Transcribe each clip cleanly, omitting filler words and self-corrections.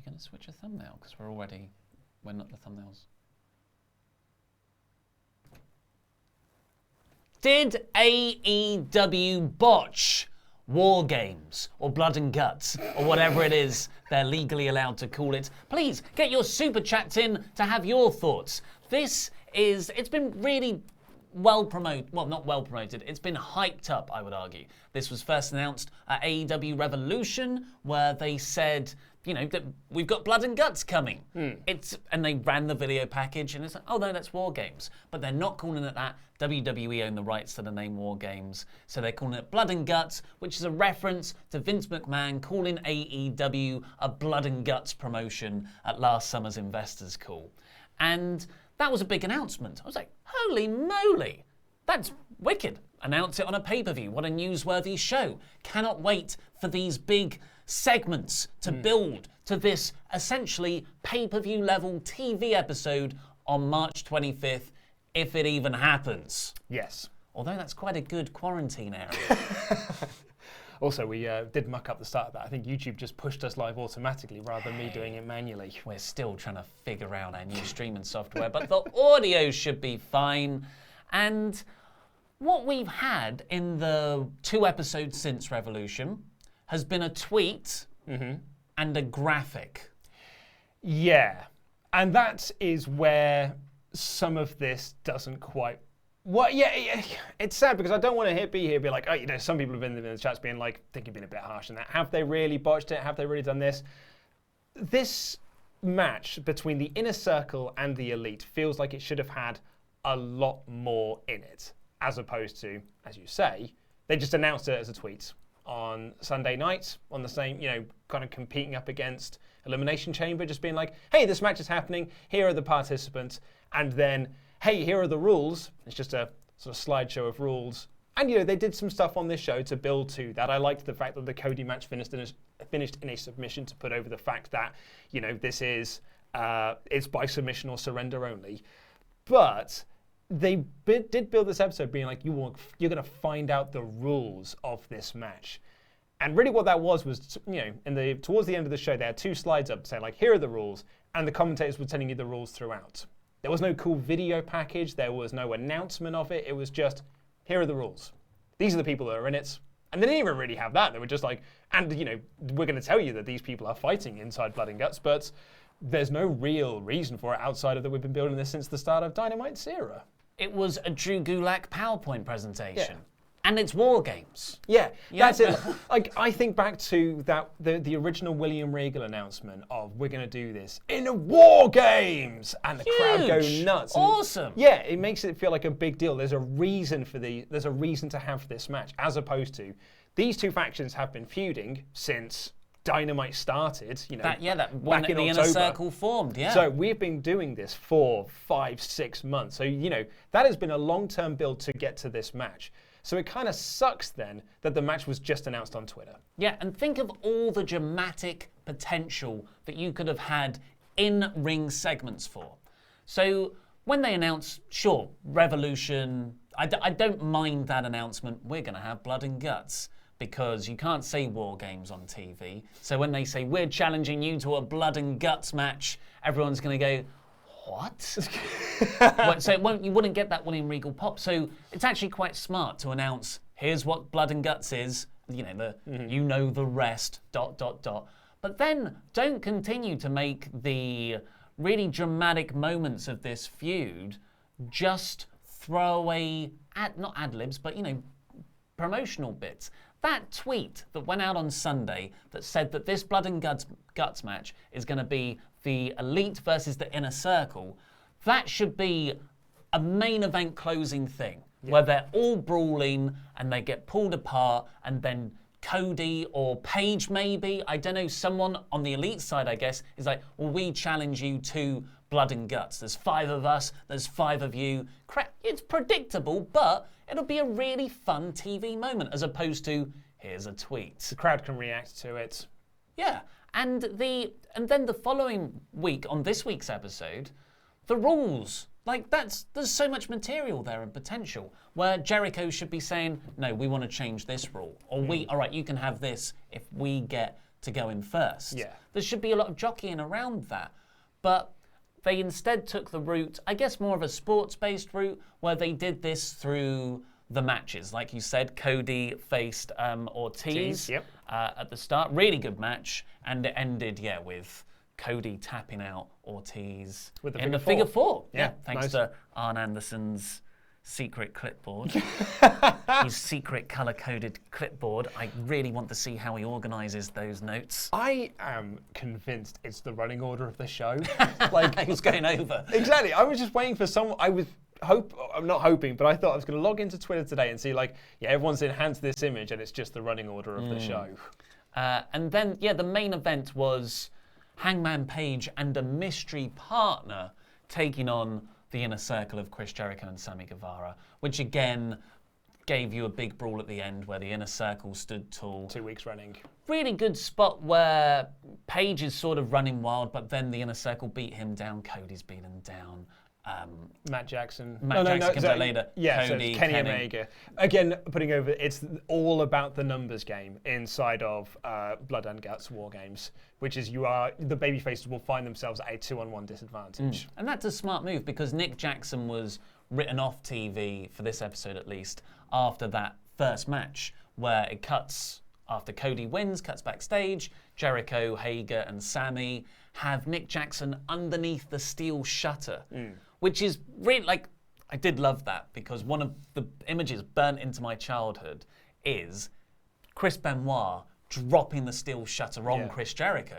going to switch a thumbnail? Because we're not the thumbnails. Did AEW botch War Games or Blood and Guts or whatever it is they're legally allowed to call it? Please get your super chats in to have your thoughts. It's been really well promoted, well, not well promoted, it's been hyped up, I would argue. This was first announced at AEW Revolution, where they said, that we've got Blood and Guts coming. And they ran the video package, and it's like, oh no, that's War Games. But they're not calling it that. WWE own the rights to the name War Games, so they're calling it Blood and Guts, which is a reference to Vince McMahon calling AEW a Blood and Guts promotion at last summer's investors call. And that was a big announcement. I was like, holy moly, that's wicked. Announce it on a pay-per-view. What a newsworthy show. Cannot wait for these big segments to build to this essentially pay-per-view level TV episode on March 25th, if it even happens. Yes. Although that's quite a good quarantine area. Also, we did muck up the start of that. I think YouTube just pushed us live automatically rather than me doing it manually. We're still trying to figure out our new streaming software, but the audio should be fine. And what we've had in the 2 episodes since Revolution has been a tweet and a graphic. Yeah. And that is where some of this doesn't quite... Well, yeah, it's sad because I don't want to be here be like, some people have been in the chats being like, I think you've been a bit harsh on that. Have they really botched it? Have they really done this? This match between the Inner Circle and the Elite feels like it should have had a lot more in it, as opposed to, as you say, they just announced it as a tweet on Sunday night on the same, kind of competing up against Elimination Chamber, just being like, hey, this match is happening, here are the participants, and then, hey, here are the rules. It's just a sort of slideshow of rules. And, they did some stuff on this show to build to that. I liked the fact that the Cody match finished in a submission to put over the fact that, this is, it's by submission or surrender only. But they did build this episode being like, you're going to find out the rules of this match. And really what that was, towards the end of the show, they had 2 slides up saying, like, here are the rules, and the commentators were telling you the rules throughout. There was no cool video package. There was no announcement of it. It was just, here are the rules. These are the people that are in it. And they didn't even really have that. They were just like, and, we're going to tell you that these people are fighting inside Blood and Guts, but there's no real reason for it outside of that we've been building this since the start of Dynamite's era. It was a Drew Gulak PowerPoint presentation. Yeah. And it's War Games. Yeah, that's it. Like, I think back to that the original William Regal announcement of we're going to do this in a War Games, and the crowd go nuts. Awesome. And, yeah, it makes it feel like a big deal. There's a reason to have this match, as opposed to these 2 factions have been feuding since Dynamite started. Back in October. The Inner Circle formed. Yeah. So we've been doing this for 5-6 months. So that has been a long-term build to get to this match. So it kind of sucks then that the match was just announced on Twitter. Yeah, and think of all the dramatic potential that you could have had in-ring segments for. So when they announced, sure, Revolution, I don't mind that announcement, we're going to have Blood and Guts, because you can't say War Games on TV. So when they say, we're challenging you to a Blood and Guts match, everyone's going to go, what? So you wouldn't get that William Regal pop. So it's actually quite smart to announce, here's what Blood and Guts is, the rest, ... But then don't continue to make the really dramatic moments of this feud just throwaway, not ad-libs, but, promotional bits. That tweet that went out on Sunday that said that this Blood and Guts match is going to be the Elite versus the Inner Circle, that should be a main event closing thing, where they're all brawling and they get pulled apart, and then Cody or Paige maybe, I don't know, someone on the Elite side, I guess, is like, well, we challenge you to Blood and Guts. There's 5 of us, there's 5 of you. It's predictable, but it'll be a really fun TV moment, as opposed to, here's a tweet. The crowd can react to it. Yeah, and then the following week, on this week's episode, the rules. Like, there's so much material there and potential, where Jericho should be saying, no, we want to change this rule. Or all right, you can have this if we get to go in first. Yeah. There should be a lot of jockeying around that. But they instead took the route, I guess more of a sports-based route, where they did this through the matches. Like you said, Cody faced Ortiz at the start. Really good match. And it ended, with Cody tapping out Ortiz in the figure four. Yeah, thanks to Arn Anderson's secret clipboard. His secret color-coded clipboard. I really want to see how he organizes those notes. I am convinced it's the running order of the show. Like he's going over. Exactly. I was just waiting for someone. I'm not hoping, but I thought I was going to log into Twitter today and see everyone's enhanced this image and it's just the running order of the show. And then, the main event was Hangman Page and a mystery partner taking on the Inner Circle of Chris Jericho and Sammy Guevara, which again gave you a big brawl at the end where the Inner Circle stood tall. 2 weeks running. Really good spot where Page is sort of running wild, but then the Inner Circle beat him down. Cody's beaten down. Matt Jackson. Jackson comes out later. Yeah, Cody, so Kenny Omega. Again, putting over, it's all about the numbers game inside of Blood and Guts War Games, which is the babyfaces will find themselves at a 2-on-1 disadvantage. And that's a smart move because Nick Jackson was written off TV, for this episode at least, after that first match where it cuts, after Cody wins, cuts backstage, Jericho, Hager and Sammy have Nick Jackson underneath the steel shutter, which is really, I did love that because one of the images burnt into my childhood is Chris Benoit dropping the steel shutter on Chris Jericho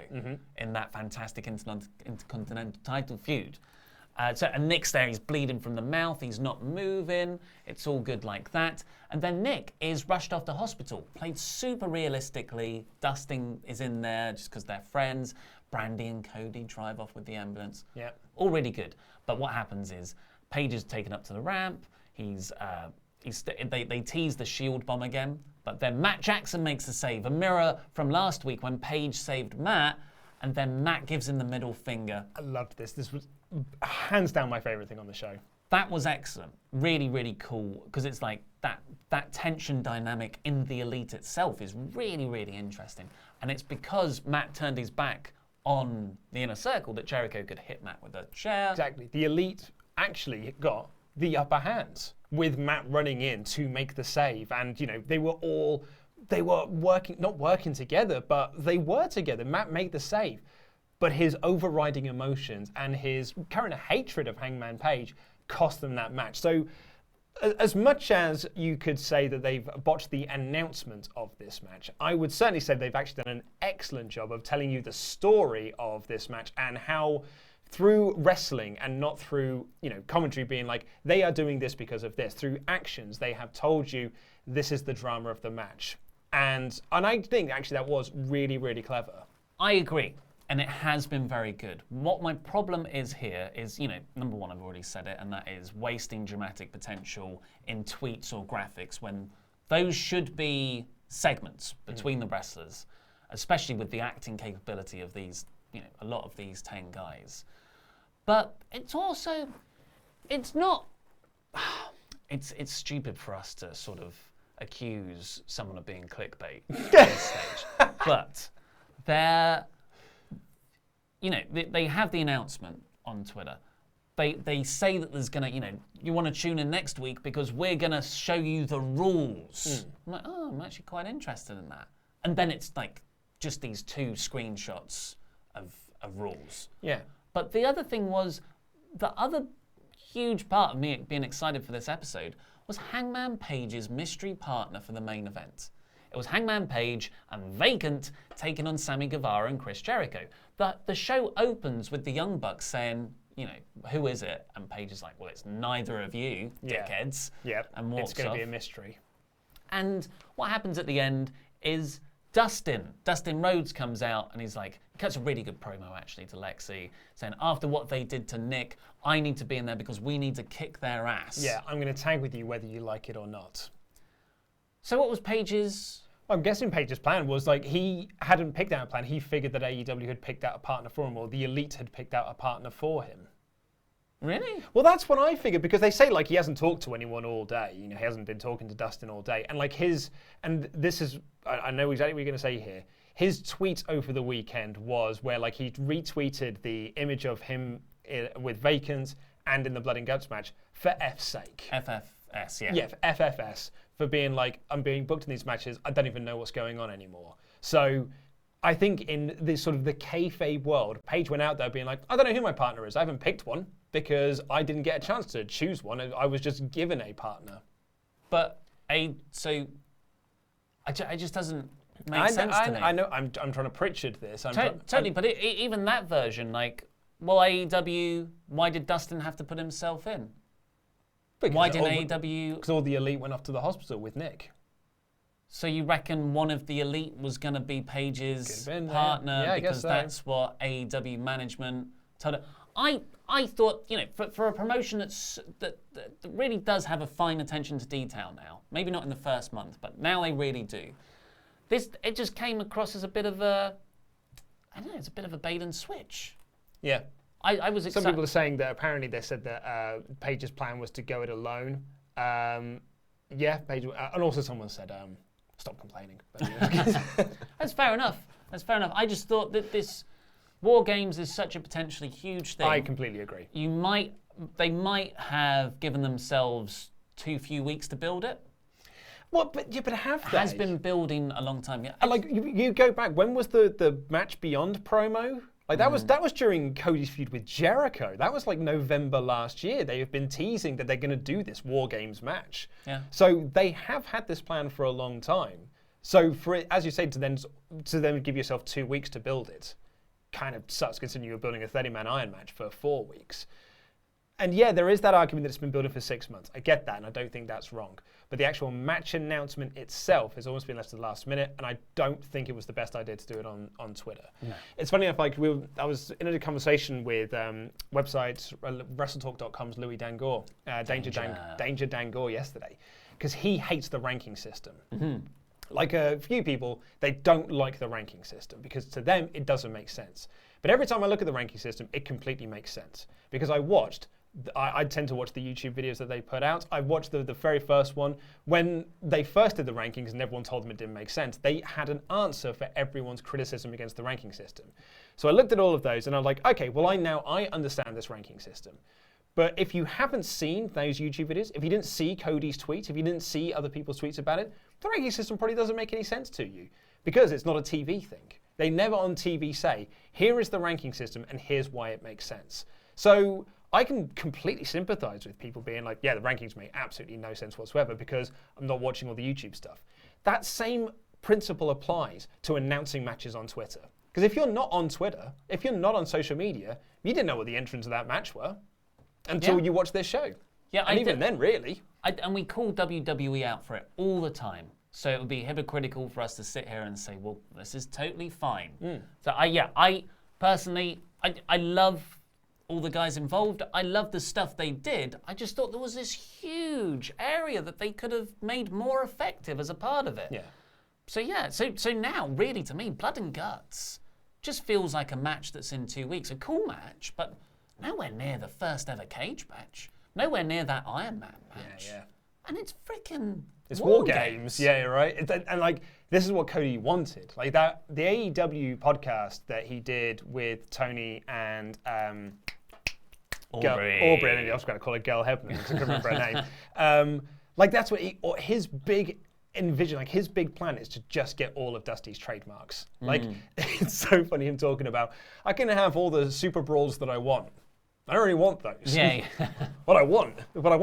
in that fantastic Intercontinental title feud. And Nick's there, he's bleeding from the mouth, he's not moving, it's all good like that. And then Nick is rushed off to hospital, played super realistically. Dustin is in there just because they're friends. Brandy and Cody drive off with the ambulance. Yeah. All really good. But what happens is Page is taken up to the ramp, they tease the shield bomb again, but then Matt Jackson makes the save. A mirror from last week when Page saved Matt, and then Matt gives him the middle finger. I loved this. This was hands down my favorite thing on the show. That was excellent. Really, really cool. Because it's like that tension dynamic in the Elite itself is really, really interesting. And it's because Matt turned his back on the Inner Circle that Jericho could hit Matt with a chair. Exactly. The Elite actually got the upper hands with Matt running in to make the save. And, they were working, not working together, but they were together. Matt made the save. But his overriding emotions and his current hatred of Hangman Page cost them that match. So as much as you could say that they've botched the announcement of this match, I would certainly say they've actually done an excellent job of telling you the story of this match and how through wrestling and not through, commentary being like, they are doing this because of this. Through actions, they have told you this is the drama of the match. And I think actually that was really, really clever. I agree. And it has been very good. What my problem is here is, number one, I've already said it, and that is wasting dramatic potential in tweets or graphics when those should be segments between the wrestlers, especially with the acting capability of these, a lot of these 10 guys. But it's also, it's not, it's stupid for us to sort of accuse someone of being clickbait at this stage. But they have the announcement on Twitter. They say that there's gonna, you want to tune in next week because we're gonna show you the rules. I'm like, I'm actually quite interested in that. And then it's like just these 2 screenshots of rules. Yeah. But the other thing was, the other huge part of me being excited for this episode was Hangman Page's mystery partner for the main event. It was Hangman Page and Vacant taking on Sammy Guevara and Chris Jericho. The show opens with the Young Bucks saying, who is it? And Page is like, well, it's neither of you, dickheads. Yeah, and walks it's going to off. be a mystery. And what happens at the end is Dustin Rhodes comes out and he's like, he cuts a really good promo actually to Lexi, saying after what they did to Nick, I need to be in there because we need to kick their ass. Yeah, I'm going to tag with you whether you like it or not. So what was Page's? I'm guessing Page's plan was he hadn't picked out a plan. He figured that AEW had picked out a partner for him, or the Elite had picked out a partner for him. Really? Well, that's what I figured because they say he hasn't talked to anyone all day. He hasn't been talking to Dustin all day, and this is I know exactly what you're going to say here. his tweet over the weekend was where like he retweeted the image of him with Vacant and in the Blood and Guts match for F's sake. FFS, yeah. Yeah, for FFS, for being like, I'm being booked in these matches, I don't even know what's going on anymore. So I think in this sort of the kayfabe world, Paige went out there being like, I don't know who my partner is. I haven't picked one because I didn't get a chance to choose one. I was just given a partner. But it just doesn't make sense to me. I know. I'm trying to Pritchard this. Totally, but even that version, like, well, AEW, why did Dustin have to put himself in? Why didn't AEW? Because all the elite went off to the hospital with Nick. So you reckon one of the elite was going to be Paige's partner because that's what AEW management told her? I thought, you know, for a promotion that really does have a fine attention to detail now, maybe not in the first month, but now they really do. It just came across as a bit of a, I don't know, it's a bit of a bait and switch. Yeah. I was excited. Some people are saying that apparently they said that Paige's plan was to go it alone. Yeah, Paige, and also someone said, stop complaining. But, yeah. That's fair enough. That's fair enough. I just thought that this War Games is such a potentially huge thing. I completely agree. They might have given themselves too few weeks to build it. Well, but have they? It has been building a long time. Yeah. Like you go back, when was the Match Beyond promo? Like that was during Cody's feud with Jericho. That was like November last year. They have been teasing that they're going to do this War Games match. Yeah. So they have had this plan for a long time. So for it, as you say, to then give yourself 2 weeks to build it, kind of sucks considering you're building a 30-man Iron match for 4 weeks. And yeah, there is that argument that it's been building for 6 months. I get that, and I don't think that's wrong. But the actual match announcement itself has almost been left to the last minute, and I don't think it was the best idea to do it on Twitter. No. It's funny enough, like I was in a conversation with website WrestleTalk.com's Louis Dangoor, Danger Dangoor yesterday, because he hates the ranking system. Mm-hmm. Like a few people, they don't like the ranking system because to them it doesn't make sense. But every time I look at the ranking system, it completely makes sense because I tend to watch the YouTube videos that they put out. I watched the very first one. When they first did the rankings and everyone told them it didn't make sense, they had an answer for everyone's criticism against the ranking system. So I looked at all of those and I'm like, okay, well I understand this ranking system. But if you haven't seen those YouTube videos, if you didn't see Cody's tweet, if you didn't see other people's tweets about it, the ranking system probably doesn't make any sense to you because it's not a TV thing. They never on TV say, here is the ranking system and here's why it makes sense. So I can completely sympathize with people being like, yeah, the rankings make absolutely no sense whatsoever because I'm not watching all the YouTube stuff. That same principle applies to announcing matches on Twitter. Because if you're not on Twitter, if you're not on social media, you didn't know what the entrants of that match were until you watched this show. Yeah, and even then, really. And we call WWE out for it all the time. So it would be hypocritical for us to sit here and say, well, this is totally fine. So I personally, I love all the guys involved. I love the stuff they did. I just thought there was this huge area that they could have made more effective as a part of it. Yeah. So now, really, to me, Blood and Guts just feels like a match that's in 2 weeks. A cool match, but nowhere near the first ever cage match. Nowhere near that Iron Man match. Yeah. And it's freaking War Games. Yeah, you're right. And like, this is what Cody wanted. Like that, the AEW podcast that he did with Tony and Aubrey. I was going to call her Gail Hebner because I couldn't remember her name. Like that's what his big envision, like his big plan is to just get all of Dusty's trademarks. Like it's so funny him talking about, I can have all the super brawls that I want. I don't really want those. Yeah. What I want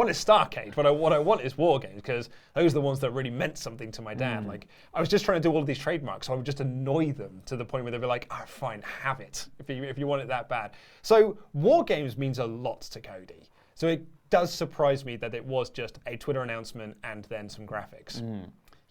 is Starrcade. What I want is War Games because those are the ones that really meant something to my dad. Like I was just trying to do all of these trademarks, so I would just annoy them to the point where they'd be like, "Oh, fine, have it if you want it that bad." So War Games means a lot to Cody. So it does surprise me that it was just a Twitter announcement and then some graphics.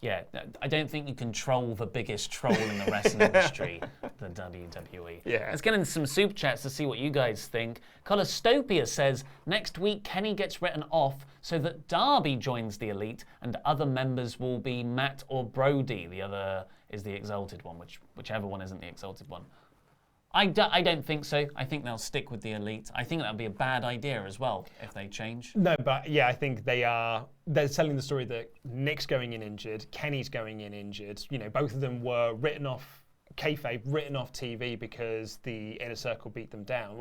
Yeah, I don't think you control the biggest troll in the wrestling industry, the WWE. Yeah. Let's get into some super chats to see what you guys think. Colostopia says, next week Kenny gets written off so that Darby joins the Elite and other members will be Matt or Brody. The other is the Exalted one, whichever one isn't the Exalted one. I don't think so. I think they'll stick with the Elite. I think that would be a bad idea as well if they change. No, but yeah, I think they're telling the story that Nick's going in injured, Kenny's going in injured. You know, both of them were written off kayfabe written off TV because the Inner Circle beat them down.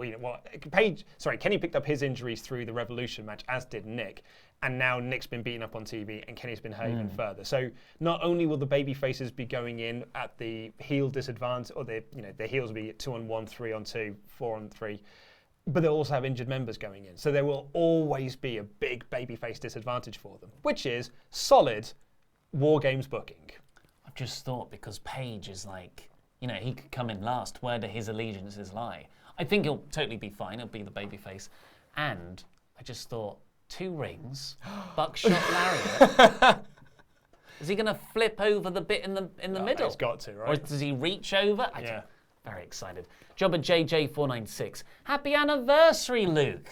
Kenny picked up his injuries through the Revolution match, as did Nick, and now Nick's been beaten up on TV and Kenny's been hurt even further. So not only will the baby faces be going in at the heel disadvantage, or their heels will be 2-on-1, 3-on-2, 4-on-3, but they'll also have injured members going in. So there will always be a big babyface disadvantage for them, which is solid War Games booking. I've just thought, because Page is like, he could come in last. Where do his allegiances lie? I think he'll totally be fine. He'll be the babyface. And I just thought, 2 rings, buckshot lariat. Is he going to flip over the bit in the middle? He's got to, right? Or does he reach over? Very excited. Jobber JJ496. Happy anniversary, Luke.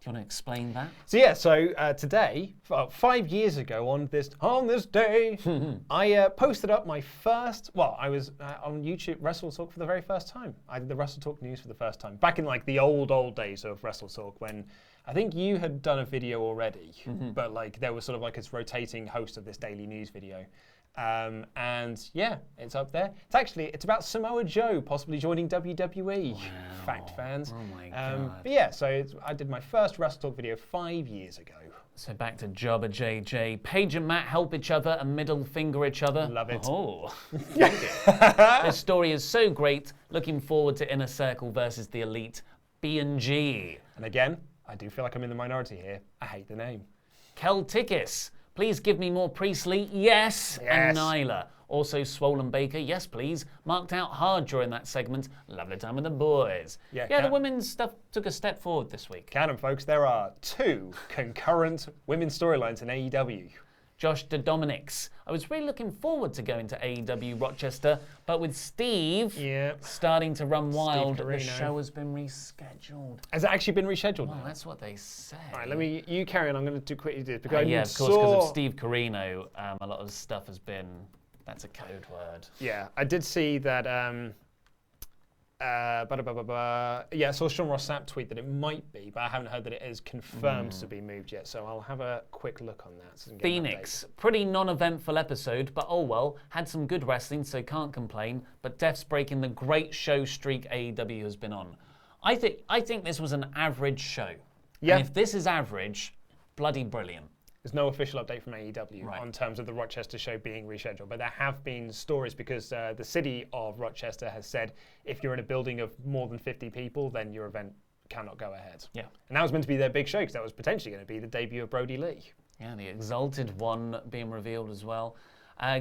Do you want to explain that? So today, 5 years ago on this day, I posted up my first. Well, I was on YouTube WrestleTalk for the very first time. I did the WrestleTalk news for the first time back in like the old days of WrestleTalk, when I think you had done a video already, but like there was sort of like this rotating host of this daily news video. And yeah, it's up there. It's about Samoa Joe possibly joining WWE. Wow. Fact fans. Oh my God. But yeah, so I did my first WrestleTalk video 5 years ago. So back to Jobber JJ. Paige and Matt help each other and middle finger each other. Love it. Oh, thank you. This story is so great. Looking forward to Inner Circle versus the Elite B&G. And again, I do feel like I'm in the minority here. I hate the name. Celticus. Please give me more Priestley. Yes. And Nyla. Also Swollen Baker. Yes, please. Marked out hard during that segment. Lovely time with the boys. Yeah, the women's stuff took a step forward this week. Canon, folks. There are 2 concurrent women's storylines in AEW. Josh the Dominics. I was really looking forward to going to AEW Rochester, but with Steve starting to run wild, the show has been rescheduled. Has it actually been rescheduled? Well, that's what they say. All right, you carry on. I'm going to do quickly do this because of course, because of Steve Carino, a lot of stuff has been. That's a code word. Yeah, I did see that. I saw Sean Ross Sapp tweet that it might be, but I haven't heard that it is confirmed to be moved yet. So I'll have a quick look on that. Phoenix, pretty non-eventful episode, but oh well. Had some good wrestling, so can't complain. But Def's breaking the great show streak AEW has been on. I think this was an average show. Yeah. And if this is average, bloody brilliant. There's no official update from AEW on terms of the Rochester show being rescheduled, but there have been stories because the city of Rochester has said if you're in a building of more than 50 people, then your event cannot go ahead. Yeah. And that was meant to be their big show because that was potentially going to be the debut of Brody Lee. Yeah, the Exalted One being revealed as well.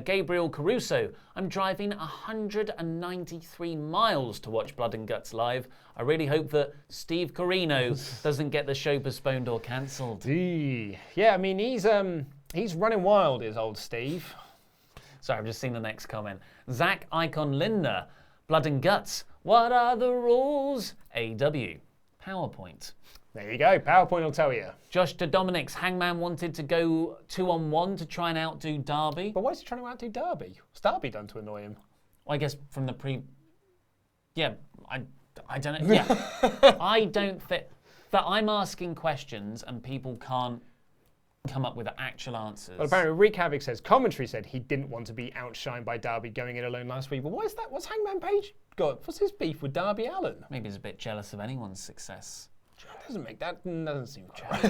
Gabriel Caruso, I'm driving 193 miles to watch Blood and Guts live. I really hope that Steve Carino doesn't get the show postponed or cancelled. Yeah, I mean, he's running wild, is old Steve. Sorry, I've just seen the next comment. Zach Icon Linder, Blood and Guts, what are the rules? AW, PowerPoint. There you go, PowerPoint will tell you. Josh to Dominic's Hangman wanted to go 2-on-1 to try and outdo Darby. But why is he trying to outdo Darby? What's Darby done to annoy him? Well, I guess from the Yeah, I don't know. Yeah, I don't think that I'm asking questions and people can't come up with actual answers. Well, apparently Rick Havoc says, commentary said he didn't want to be outshined by Darby going in alone last week. But why is that? What's Hangman Page got? What's his beef with Darby Allin? Maybe he's a bit jealous of anyone's success. Doesn't seem right.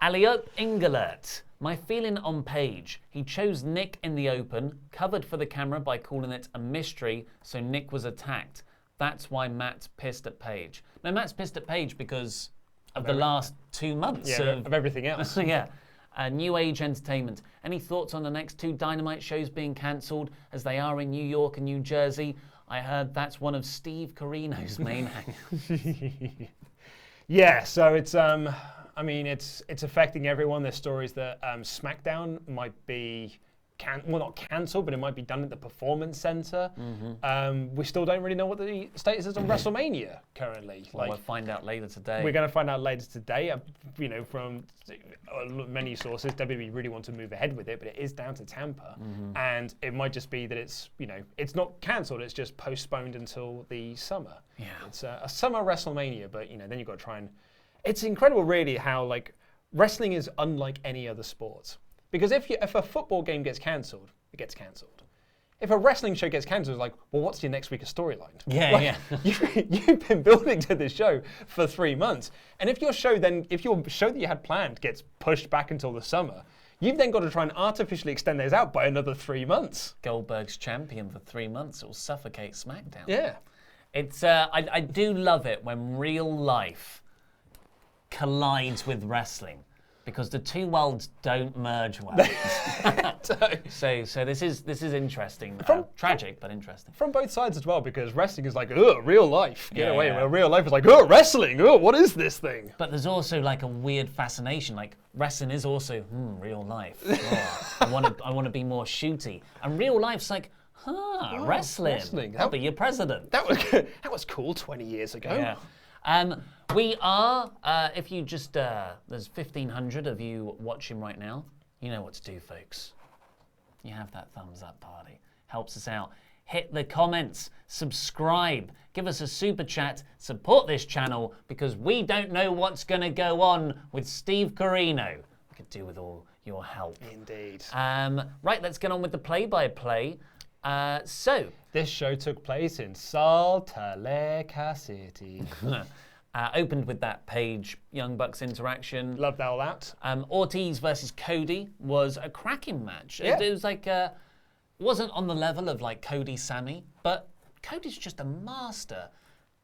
Aliop Ingelert. My feeling on Page. He chose Nick in the open, covered for the camera by calling it a mystery, so Nick was attacked. That's why Matt's pissed at Page. No, Matt's pissed at Page because of the last 2 months of everything else. Yeah. New Age Entertainment. Any thoughts on the next 2 Dynamite shows being cancelled as they are in New York and New Jersey? I heard that's one of Steve Carino's main hangers. Yeah, so it's it's affecting everyone. There's stories that SmackDown might be not cancelled, but it might be done at the Performance Center. We still don't really know what the status is on WrestleMania currently. Well, we'll find out later today. We're going to find out later today. From many sources, WWE really want to move ahead with it, but it is down to Tampa, and it might just be that it's not cancelled. It's just postponed until the summer. Yeah, it's a summer WrestleMania, but then you've got to try and. It's incredible, really, how wrestling is unlike any other sport. Because if a football game gets cancelled, it gets cancelled. if a wrestling show gets cancelled, it's like, well, what's your next week's storyline? Yeah, Like, yeah. You've been building to this show for 3 months. And if your show that you had planned gets pushed back until the summer, you've then got to try and artificially extend those out by another 3 months. Goldberg's champion for 3 months. It will suffocate SmackDown. Yeah. It's I do love it when real life collides with wrestling, because the two worlds don't merge well. so this is interesting. Tragic, but interesting. From both sides as well, because wrestling is like, ugh, real life. Get away. Yeah. Where real life is like, ugh, wrestling. Ugh, what is this thing? But there's also like a weird fascination. Like wrestling is also real life. Oh, I want to be more shooty. And real life's like, wrestling. I'll be your president. That was cool 20 years ago. Yeah. We are, if you just, there's 1,500 of you watching right now. You know what to do, folks. You have that thumbs up party. Helps us out. Hit the comments, subscribe, give us a super chat, support this channel, because we don't know what's going to go on with Steve Corino. We could do with all your help. Indeed. Right, let's get on with the play-by-play. So, this show took place in Salt Lake City. opened with that Page Young Bucks interaction. Loved all that. Ortiz versus Cody was a cracking match. Yeah. It was like, wasn't on the level of like Cody Sammy, but Cody's just a master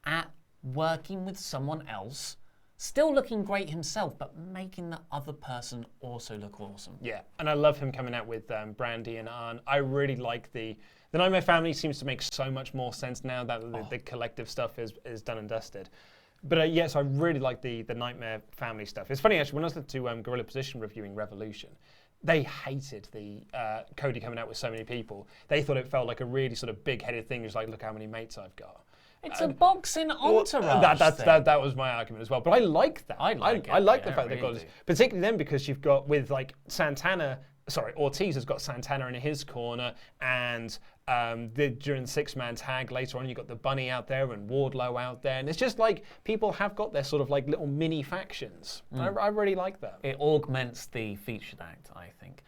at working with someone else, still looking great himself, but making the other person also look awesome. Yeah, and I love him coming out with Brandy and Arn. I really like the Nightmare Family seems to make so much more sense now that the collective stuff is done and dusted. But yes, I really like the Nightmare Family stuff. It's funny actually, when I was listening to Gorilla Position reviewing Revolution, they hated the Cody coming out with so many people. They thought it felt like a really sort of big-headed thing. It's like, look how many mates I've got. It's a boxing entourage. That was my argument as well. But I like that. I like the fact they've got this, particularly then because you've got with like Ortiz has got Santana in his corner, and during the six-man tag later on, you got the Bunny out there and Wardlow out there, and it's just like people have got their sort of like little mini factions. I really like that. It augments the featured act, I think.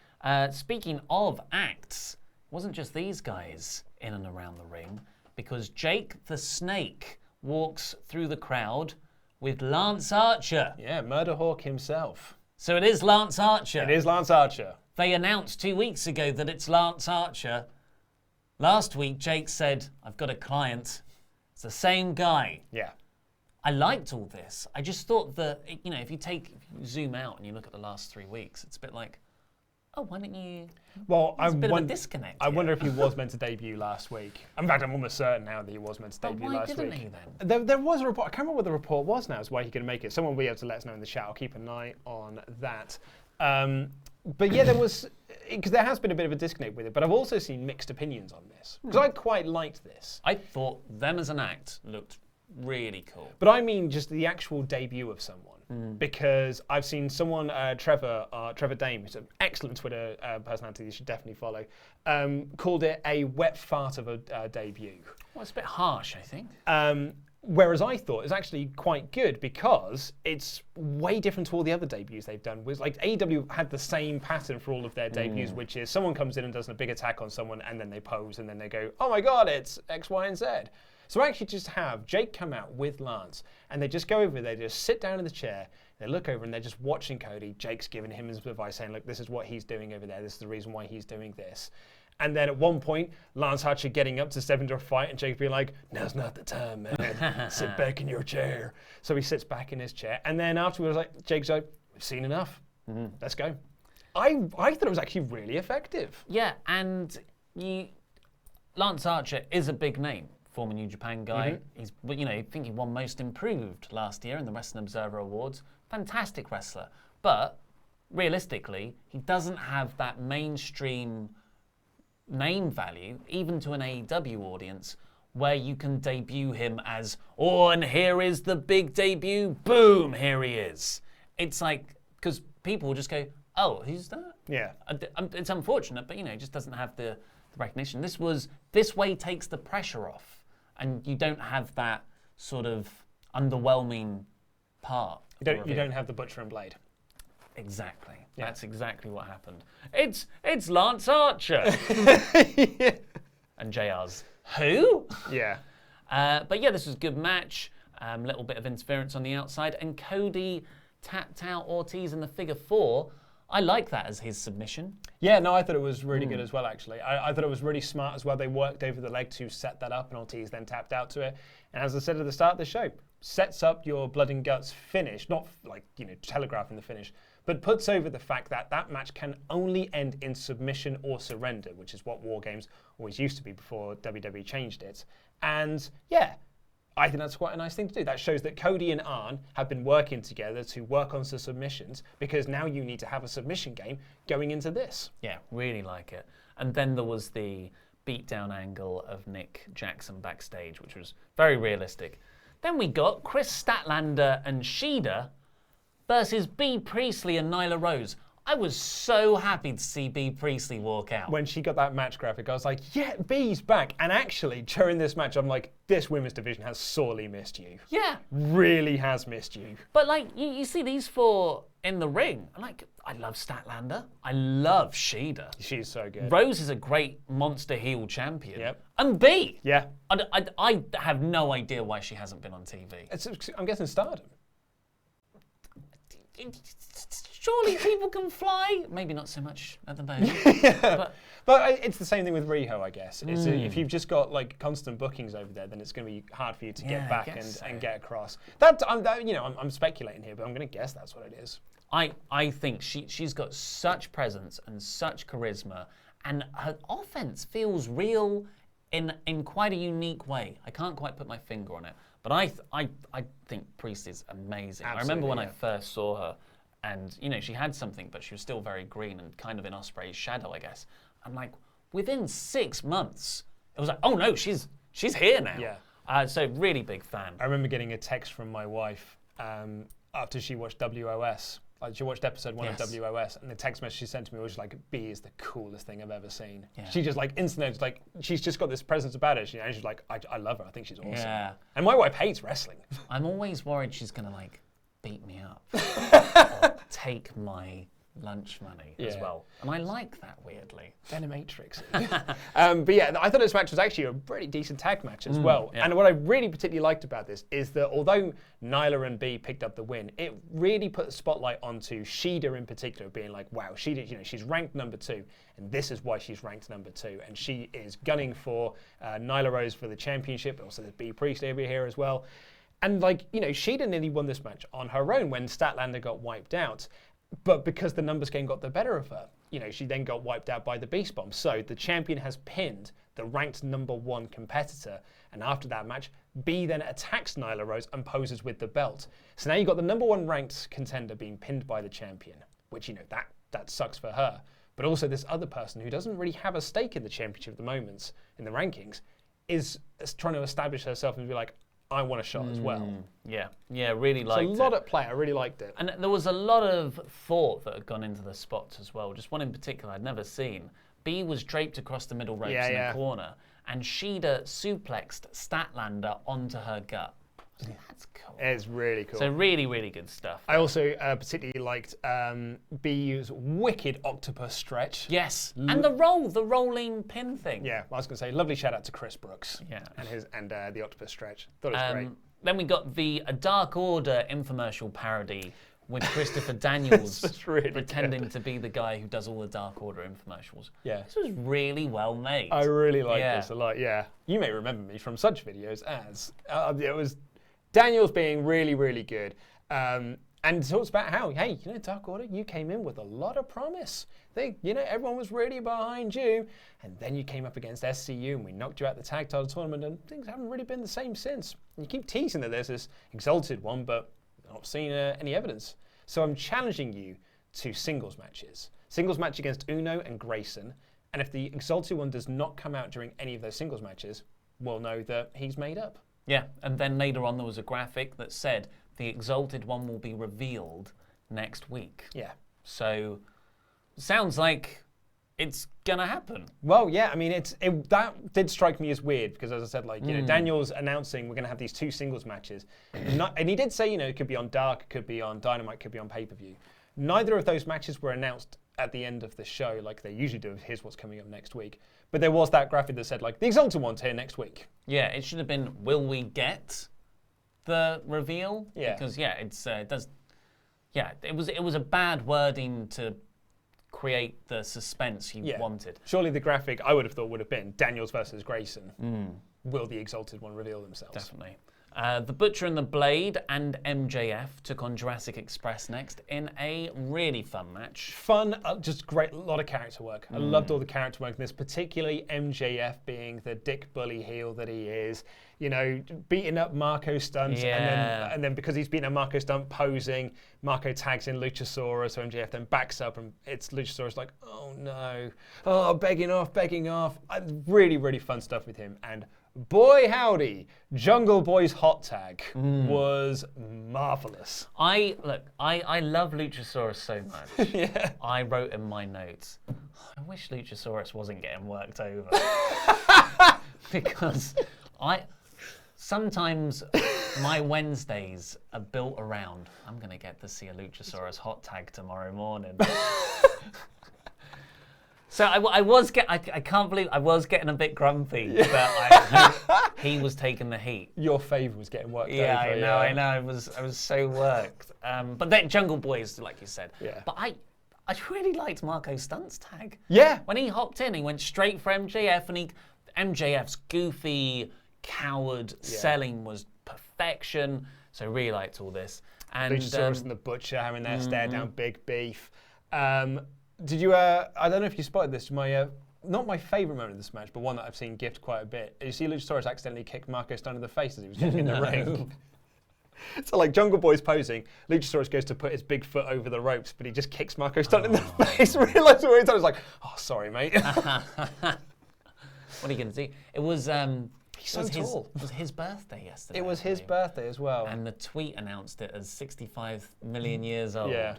Speaking of acts, it wasn't just these guys in and around the ring, because Jake the Snake walks through the crowd with Lance Archer. Yeah, Murder Hawk himself. So it is Lance Archer. It is Lance Archer. They announced 2 weeks ago that it's Lance Archer. Last week, Jake said, I've got a client. It's the same guy. Yeah. I liked all this. I just thought that, if you zoom out and you look at the last 3 weeks, it's a bit like, oh, why don't you... Well, There's a bit of a disconnect I here. wonder if he was meant to debut last week. In fact, I'm almost certain now that he was meant to debut last week. Why didn't he then? There was a report. I can't remember what the report was now as why he couldn't make it. Someone will be able to let us know in the chat. I'll keep an eye on that. But yeah, because there has been a bit of a disconnect with it, but I've also seen mixed opinions on this. Because I quite liked this. I thought them as an act looked really cool. But I mean just the actual debut of someone. Because I've seen someone, Trevor Dame, who's an excellent Twitter personality you should definitely follow, called it a wet fart of a debut. Well, it's a bit harsh, I think. Whereas I thought it's actually quite good because it's way different to all the other debuts they've done. Like AEW had the same pattern for all of their debuts, which is someone comes in and does a big attack on someone, and then they pose, and then they go, "Oh my God, it's X, Y, and Z." So I actually just have Jake come out with Lance, and they just go over, they just sit down in the chair, they look over, and they're just watching Cody. Jake's giving him his advice, saying, "Look, this is what he's doing over there. This is the reason why he's doing this." And then at one point, Lance Archer getting up to step into a fight, and Jake being like, "Now's not the time, man. Sit back in your chair." So he sits back in his chair, and then afterwards, Jake's like, "We've seen enough. Let's go." I thought it was actually really effective. Yeah, and Lance Archer is a big name. Former New Japan guy. He's, I think he won Most Improved last year in the Wrestling Observer Awards. Fantastic wrestler. But realistically, he doesn't have that mainstream name value, even to an AEW audience, where you can debut him as, "Oh, and here is the big debut. Boom, here he is." It's like, because people will just go, "Oh, who's that?" Yeah. It's unfortunate, but it just doesn't have the recognition. This way takes the pressure off. And you don't have that sort of underwhelming part. You don't have the butcher and blade. Exactly. Yeah. That's exactly what happened. It's Lance Archer. Yeah. And JR's, who? Yeah. But yeah, this was a good match. Little bit of interference on the outside. And Cody tapped out Ortiz in the figure 4. I like that as his submission. Yeah, no, I thought it was really good as well, actually. I thought it was really smart as well. They worked over the leg to set that up, and Ortiz then tapped out to it. And as I said at the start of the show, sets up your blood and guts finish, not like, telegraphing the finish, but puts over the fact that that match can only end in submission or surrender, which is what War Games always used to be before WWE changed it. And yeah, I think that's quite a nice thing to do. That shows that Cody and Arn have been working together to work on some submissions, because now you need to have a submission game going into this. Yeah, really like it. And then there was the beatdown angle of Nick Jackson backstage, which was very realistic. Then we got Chris Statlander and Shida versus Bea Priestley and Nyla Rose. I was so happy to see Bea Priestley walk out. When she got that match graphic, I was like, yeah, Bea's back. And actually, during this match, I'm like, this women's division has sorely missed you. Yeah. Really has missed you. But like, you see these 4 in the ring. Like, I love Statlander. I love Shida. She's so good. Rose is a great monster heel champion. Yep. And Bea. Yeah. I have no idea why she hasn't been on TV. I'm guessing Stardom. Surely people can fly. Maybe not so much at the moment. But it's the same thing with Riho, I guess. If you've just got like constant bookings over there, then it's going to be hard for you to get back and get across. I'm speculating here, but I'm going to guess that's what it is. I think she's got such presence and such charisma, and her offense feels real in quite a unique way. I can't quite put my finger on it, but I think Priest is amazing. Absolutely, I remember when I first saw her, and she had something, but she was still very green and kind of in Ospreay's shadow, I guess. And like within 6 months, it was like, oh no, she's here now. Yeah. So really big fan. I remember getting a text from my wife after she watched WOS. Like she watched episode 1 of WOS, and the text message she sent to me was like, "Bea is the coolest thing I've ever seen." Yeah. She just like instantly, like she's just got this presence about her. And she's like, I love her. I think she's awesome. Yeah. And my wife hates wrestling. I'm always worried she's gonna like beat me up or take my lunch money as well. And I like that weirdly. Denimatrix. But yeah, I thought this match was actually a pretty decent tag match as well. Yeah. And what I really particularly liked about this is that although Nyla and Bea picked up the win, it really put a spotlight onto Shida in particular, being like, wow, Shida, she's ranked number 2, and this is why she's ranked number 2. And she is gunning for Nyla Rose for the championship, but also there's Bea Priestley over here as well. And like, Shida nearly won this match on her own when Statlander got wiped out. But because the numbers game got the better of her, she then got wiped out by the Beast Bomb. So the champion has pinned the ranked number 1 competitor. And after that match, Bea then attacks Nyla Rose and poses with the belt. So now you've got the number 1 ranked contender being pinned by the champion, which, that sucks for her. But also this other person who doesn't really have a stake in the championship at the moment, in the rankings, is trying to establish herself and be like, I want a shot as well. Yeah, really liked it. It's a lot at play. I really liked it. And there was a lot of thought that had gone into the spots as well. Just one in particular I'd never seen. Bea was draped across the middle ropes in the corner, and Shida suplexed Statlander onto her gut. That's cool. It's really cool. So really, really good stuff. I also particularly liked Bea's wicked octopus stretch. Yes, and the rolling pin thing. Yeah, I was going to say, lovely shout out to Chris Brooks. Yeah, and the octopus stretch. Thought it was great. Then we got the Dark Order infomercial parody with Christopher Daniels really pretending to be the guy who does all the Dark Order infomercials. Yeah, this was really well made. I really like this a lot. Yeah, you may remember me from such videos as it was Daniels being really, really good. And talks about how, hey, Dark Order, you came in with a lot of promise. Everyone was really behind you. And then you came up against SCU and we knocked you out the tag title tournament and things haven't really been the same since. And you keep teasing that there's this Exalted one, but I've not seen any evidence. So I'm challenging you to singles matches. Singles match against Uno and Grayson. And if the Exalted one does not come out during any of those singles matches, we'll know that he's made up. Yeah, and then later on there was a graphic that said the Exalted one will be revealed next week. Yeah. So, sounds like it's gonna happen. Well, yeah, I mean, that did strike me as weird because, as I said, Daniel's announcing we're gonna have these 2 singles matches, and he did say, it could be on Dark, it could be on Dynamite, could be on pay-per-view. Neither of those matches were announced at the end of the show like they usually do. Here's what's coming up next week. But there was that graphic that said, like, the Exalted One's here next week. Yeah, it should have been, will we get the reveal? Yeah. Because, it does... Yeah, it was a bad wording to create the suspense you wanted. Surely the graphic, I would have thought, would have been Daniels versus Grayson. Will the Exalted One reveal themselves? Definitely. The Butcher and the Blade and MJF took on Jurassic Express next in a really fun match. Fun, just great, a lot of character work. I loved all the character work in this, particularly MJF being the dick bully heel that he is. You know, beating up Marco Stunt, and then because he's beating up Marco Stunt posing, Marco tags in Luchasaurus, so MJF then backs up, and it's Luchasaurus like, oh no, begging off. Really, really fun stuff with him, and boy howdy, Jungle Boy's hot tag was marvelous. I love Luchasaurus so much. Yeah. I wrote in my notes, I wish Luchasaurus wasn't getting worked over. Because sometimes my Wednesdays are built around, I'm going to get to see a Luchasaurus hot tag tomorrow morning. So I can't believe I was getting a bit grumpy, but he was taking the heat. Your favourite was getting worked over. I know. I was so worked. But then Jungle Boys, like you said. Yeah. But I really liked Marco Stunt's tag. Yeah. When he hopped in, he went straight for MJF, and MJF's goofy coward selling was perfection. So I really liked all this. And Luchasaurus and the Butcher having their stare down big beef. Did you? I don't know if you spotted this. Not my favourite moment of this match, but one that I've seen gift quite a bit. You see Luchasaurus accidentally kick Marco Stunt in the face as he was getting in the ring. So like Jungle Boy's posing, Luchasaurus goes to put his big foot over the ropes, but he just kicks Marco Stunt in the face. Realised what he's done. He's like, oh, sorry, mate. What are you going to do? It was. He's so tall. It was his birthday yesterday. It was his birthday as well. And the tweet announced it as 65 million years old. Yeah.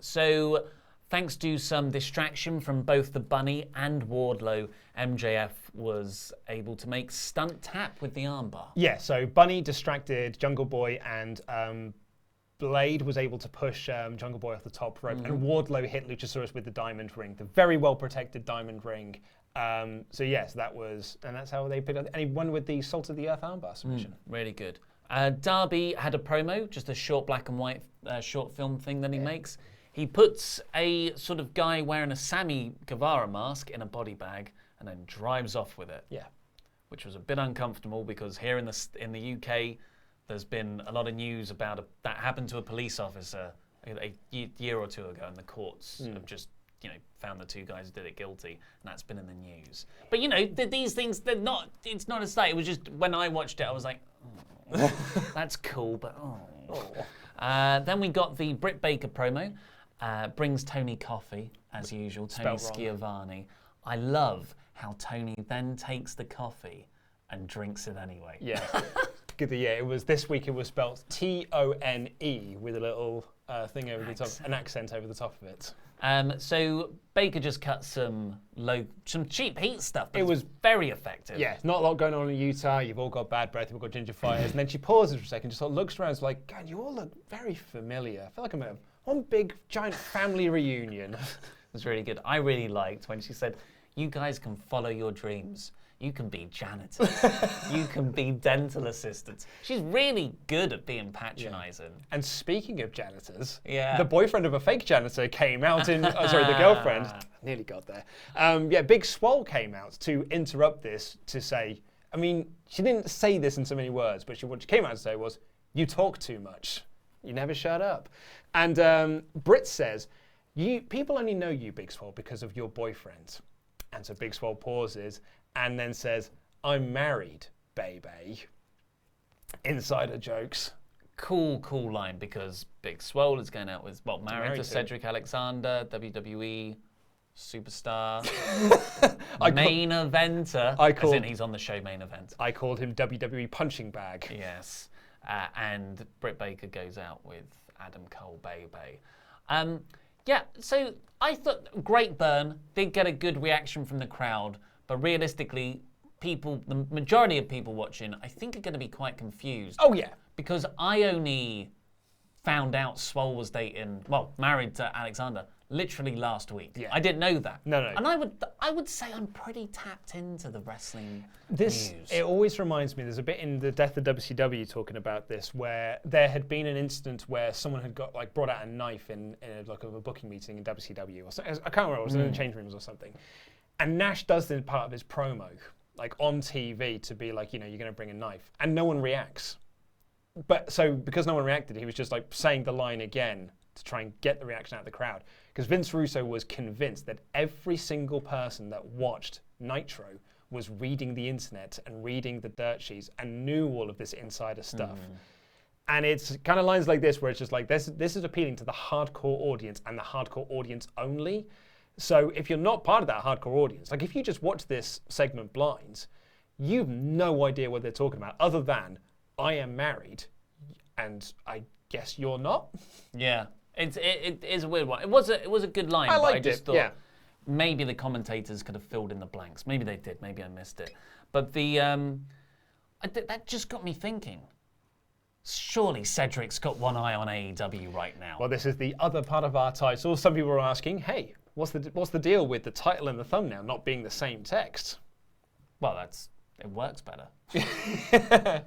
So, thanks to some distraction from both the Bunny and Wardlow, MJF was able to make Stunt tap with the armbar. Yeah, so Bunny distracted Jungle Boy, and Blade was able to push Jungle Boy off the top rope, and Wardlow hit Luchasaurus with the diamond ring, the very well protected diamond ring. So yes, that's how they picked up, and he won with the Salt of the Earth armbar submission. Really good. Darby had a promo, just a short black and white short film thing that he makes. He puts a sort of guy wearing a Sammy Guevara mask in a body bag and then drives off with it. Yeah. Which was a bit uncomfortable because here in the UK, there's been a lot of news about that happened to a police officer a year or two ago, and the courts have just found the two guys who did it guilty, and that's been in the news. But these things, it's not a sight. It was just when I watched it, I was like, oh, that's cool, but then we got the Britt Baker promo. Brings Tony coffee, as usual, Tony Schiavone. I love how Tony then takes the coffee and drinks it anyway. Yeah. Good. Yeah, it was this week. It was spelled Tone with a little thing over the top, an accent over the top of it. So Baker just cut some cheap heat stuff. But it was very effective. Yeah, not a lot going on in Utah. You've all got bad breath. You've all got ginger fires. And then she pauses for a second, just sort of looks around, and is like, God, you all look very familiar. I feel like I'm at one big giant family reunion. It was really good. I really liked when she said, "You guys can follow your dreams. You can be janitors. You can be dental assistants." She's really good at being patronising. Yeah. And speaking of janitors, the boyfriend of a fake janitor came out in... the girlfriend. Nearly got there. Big Swole came out to interrupt this to say... I mean, she didn't say this in so many words, but what she came out to say was, "You talk too much. You never shut up." And Britt says, people only know you, Big Swole, because of your boyfriend. And so Big Swole pauses and then says, "I'm married, baby." Insider jokes. Cool line, because Big Swole is going out with, married to Cedric Alexander, WWE superstar, main eventer, as in he's on the show Main Event. I called him WWE punching bag. Yes. And Britt Baker goes out with Adam Cole, baby. So I thought great burn, did get a good reaction from the crowd, but realistically, the majority of people watching, I think are going to be quite confused. Oh yeah. Because I only found out Swole was married to Alexander literally last week. Yeah. I didn't know that. No. And I would say I'm pretty tapped into the wrestling news. It always reminds me, there's a bit in The Death of WCW talking about this, where there had been an incident where someone had got brought out a knife in a booking meeting in WCW. Or so, I can't remember, it was in the change rooms or something. And Nash does this part of his promo, on TV, to be like, you're going to bring a knife. And no one reacts. But so because no one reacted, he was just saying the line again to try and get the reaction out of the crowd. Because Vince Russo was convinced that every single person that watched Nitro was reading the internet and reading the dirt sheets and knew all of this insider stuff. And it's kind of lines like this where it's just this is appealing to the hardcore audience and the hardcore audience only. So if you're not part of that hardcore audience, if you just watch this segment blind, you've no idea what they're talking about other than, I am married and I guess you're not. Yeah. It is a weird one. It was a good line, I but liked I just it, thought yeah. maybe the commentators could have filled in the blanks. Maybe they did. Maybe I missed it. But that just got me thinking. Surely Cedric's got one eye on AEW right now. Well, this is the other part of our title. Some people are asking, hey, what's the deal with the title and the thumbnail not being the same text? Well, it works better.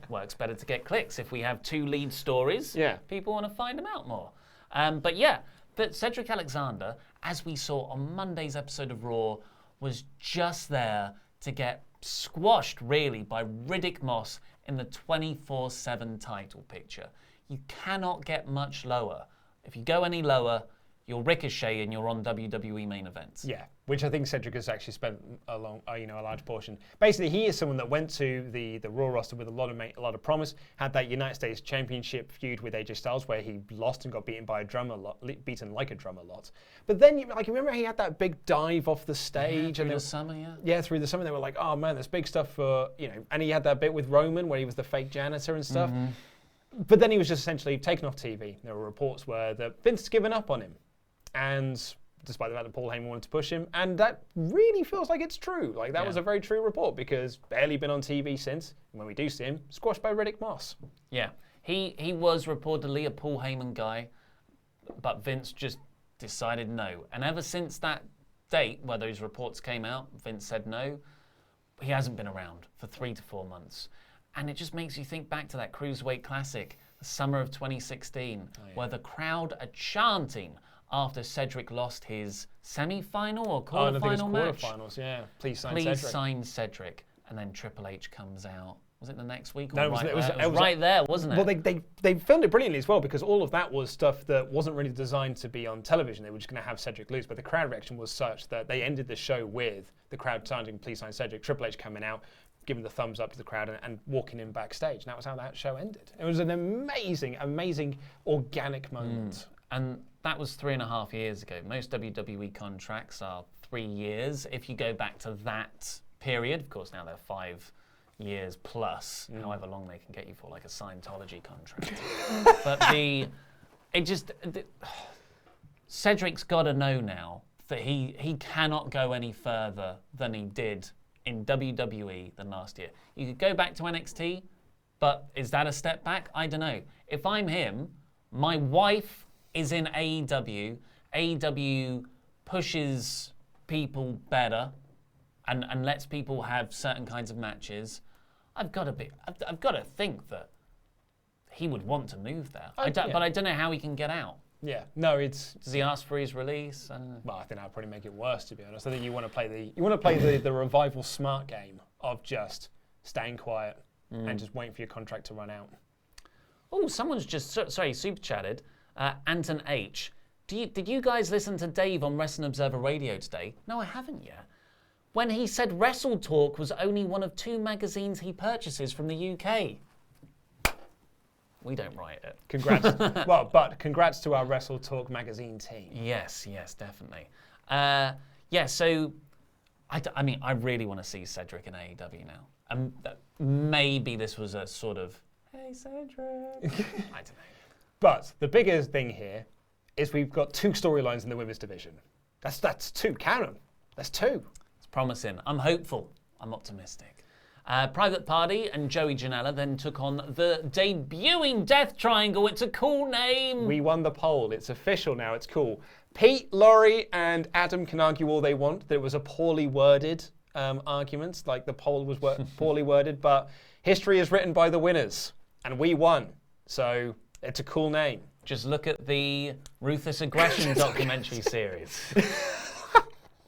Works better to get clicks. If we have two lead stories, people want to find them out more. But Cedric Alexander, as we saw on Monday's episode of Raw, was just there to get squashed, really, by Riddick Moss in the 24/7 title picture. You cannot get much lower. If you go any lower, you're Ricochet and you're on WWE main events. Yeah, which I think Cedric has actually spent a large portion. Basically, he is someone that went to the Raw roster with a lot of promise, had that United States Championship feud with AJ Styles where he lost and got beaten by a drum a lot, beaten like a drum a lot. But then, remember he had that big dive off the stage? Through the summer, yeah. Yeah, through the summer, they were like, oh man, there's big stuff for, and he had that bit with Roman where he was the fake janitor and stuff. But then he was just essentially taken off TV. There were reports where Vince had given up on him. And despite the fact that Paul Heyman wanted to push him, and that really feels like it's true. That was a very true report because barely been on TV since. When we do see him, squashed by Riddick Moss. Yeah, he was reportedly a Paul Heyman guy, but Vince just decided no. And ever since that date where those reports came out, Vince said no. He hasn't been around for 3 to 4 months. And it just makes you think back to that Cruiserweight Classic, the summer of 2016, where the crowd are chanting after Cedric lost his semi-final or quarter-final match. Quarterfinals, yeah. Please sign Cedric. Cedric. Sign Cedric. And then Triple H comes out. Was it the next week? Or No, it was right right there, wasn't it? Well, they filmed it brilliantly as well because all of that was stuff that wasn't really designed to be on television. They were just going to have Cedric lose, but the crowd reaction was such that they ended the show with the crowd chanting, please sign Cedric, Triple H coming out, giving the thumbs up to the crowd and walking in backstage. And that was how that show ended. It was an amazing, amazing organic moment. And that was 3.5 years ago. Most WWE contracts are 3 years. If you go back to that period, of course now they're 5 years plus, however long they can get you for, like a Scientology contract. But Cedric's got to know now that he cannot go any further than he did in WWE than last year. You could go back to NXT, but is that a step back? I don't know. If I'm him, my wife is in AEW. AEW pushes people better and lets people have certain kinds of matches. I've got to think that he would want to move there. But I don't know how he can get out. Yeah, no, Does he ask for his release? I don't know. Well, I think that would probably make it worse, to be honest. I think you want to play the revival smart game of just staying quiet and just waiting for your contract to run out. Oh, someone's just super chatted. Anton H. Did you guys listen to Dave on Wrestling Observer Radio today? No, I haven't yet. When he said WrestleTalk was only one of 2 magazines he purchases from the UK. We don't write it. Congrats. But congrats to our WrestleTalk magazine team. Yes, definitely. So, I really want to see Cedric in AEW now. Maybe this was a sort of, hey, Cedric. I don't know. But the biggest thing here is we've got 2 storylines in the women's division. That's 2, count them. That's 2. It's promising. I'm hopeful. I'm optimistic. Private Party and Joey Janela then took on the debuting Death Triangle. It's a cool name. We won the poll. It's official now. It's cool. Pete, Laurie, and Adam can argue all they want that it was a poorly worded argument, like the poll was poorly worded, but history is written by the winners, and we won. So it's a cool name. Just look at the Ruthless Aggression documentary series.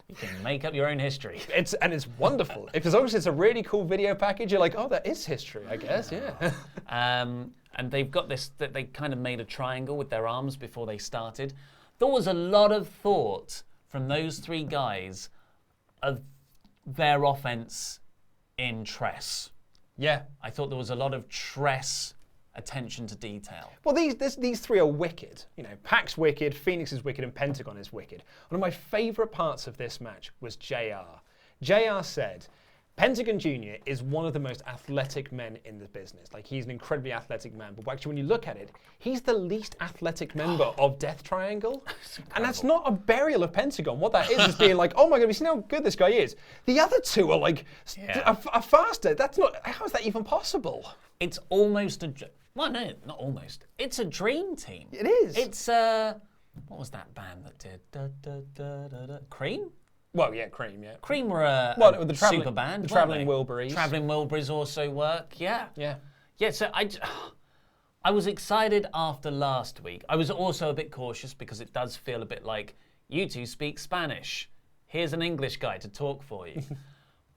You can make up your own history. It's wonderful. As long as it's a really cool video package, you're like, oh, that is history, I guess, yeah. And they've got this, that they kind of made a triangle with their arms before they started. There was a lot of thought from those three guys of their offense in Tress. Yeah. I thought there was a lot of Tress attention to detail. Well, these three are wicked. You know, Pac's wicked, Phoenix is wicked, and Pentagon is wicked. One of my favorite parts of this match was JR. JR said, Pentagon Jr. is one of the most athletic men in the business. Like, he's an incredibly athletic man. But actually, when you look at it, he's the least athletic member of Death Triangle. And that's not a burial of Pentagon. What that is being like, oh my God, have you seen how good this guy is? The other two are like, are faster. That's not, how is that even possible? It's almost a, well, no, not almost. It's a dream team. It is. It's, what was that band that did Cream? Well, yeah, Cream, yeah. Cream were a the super band. The Traveling Wilburys. Traveling Wilburys also work, yeah. Yeah. Yeah, so I was excited after last week. I was also a bit cautious because it does feel a bit like, you two speak Spanish. Here's an English guy to talk for you.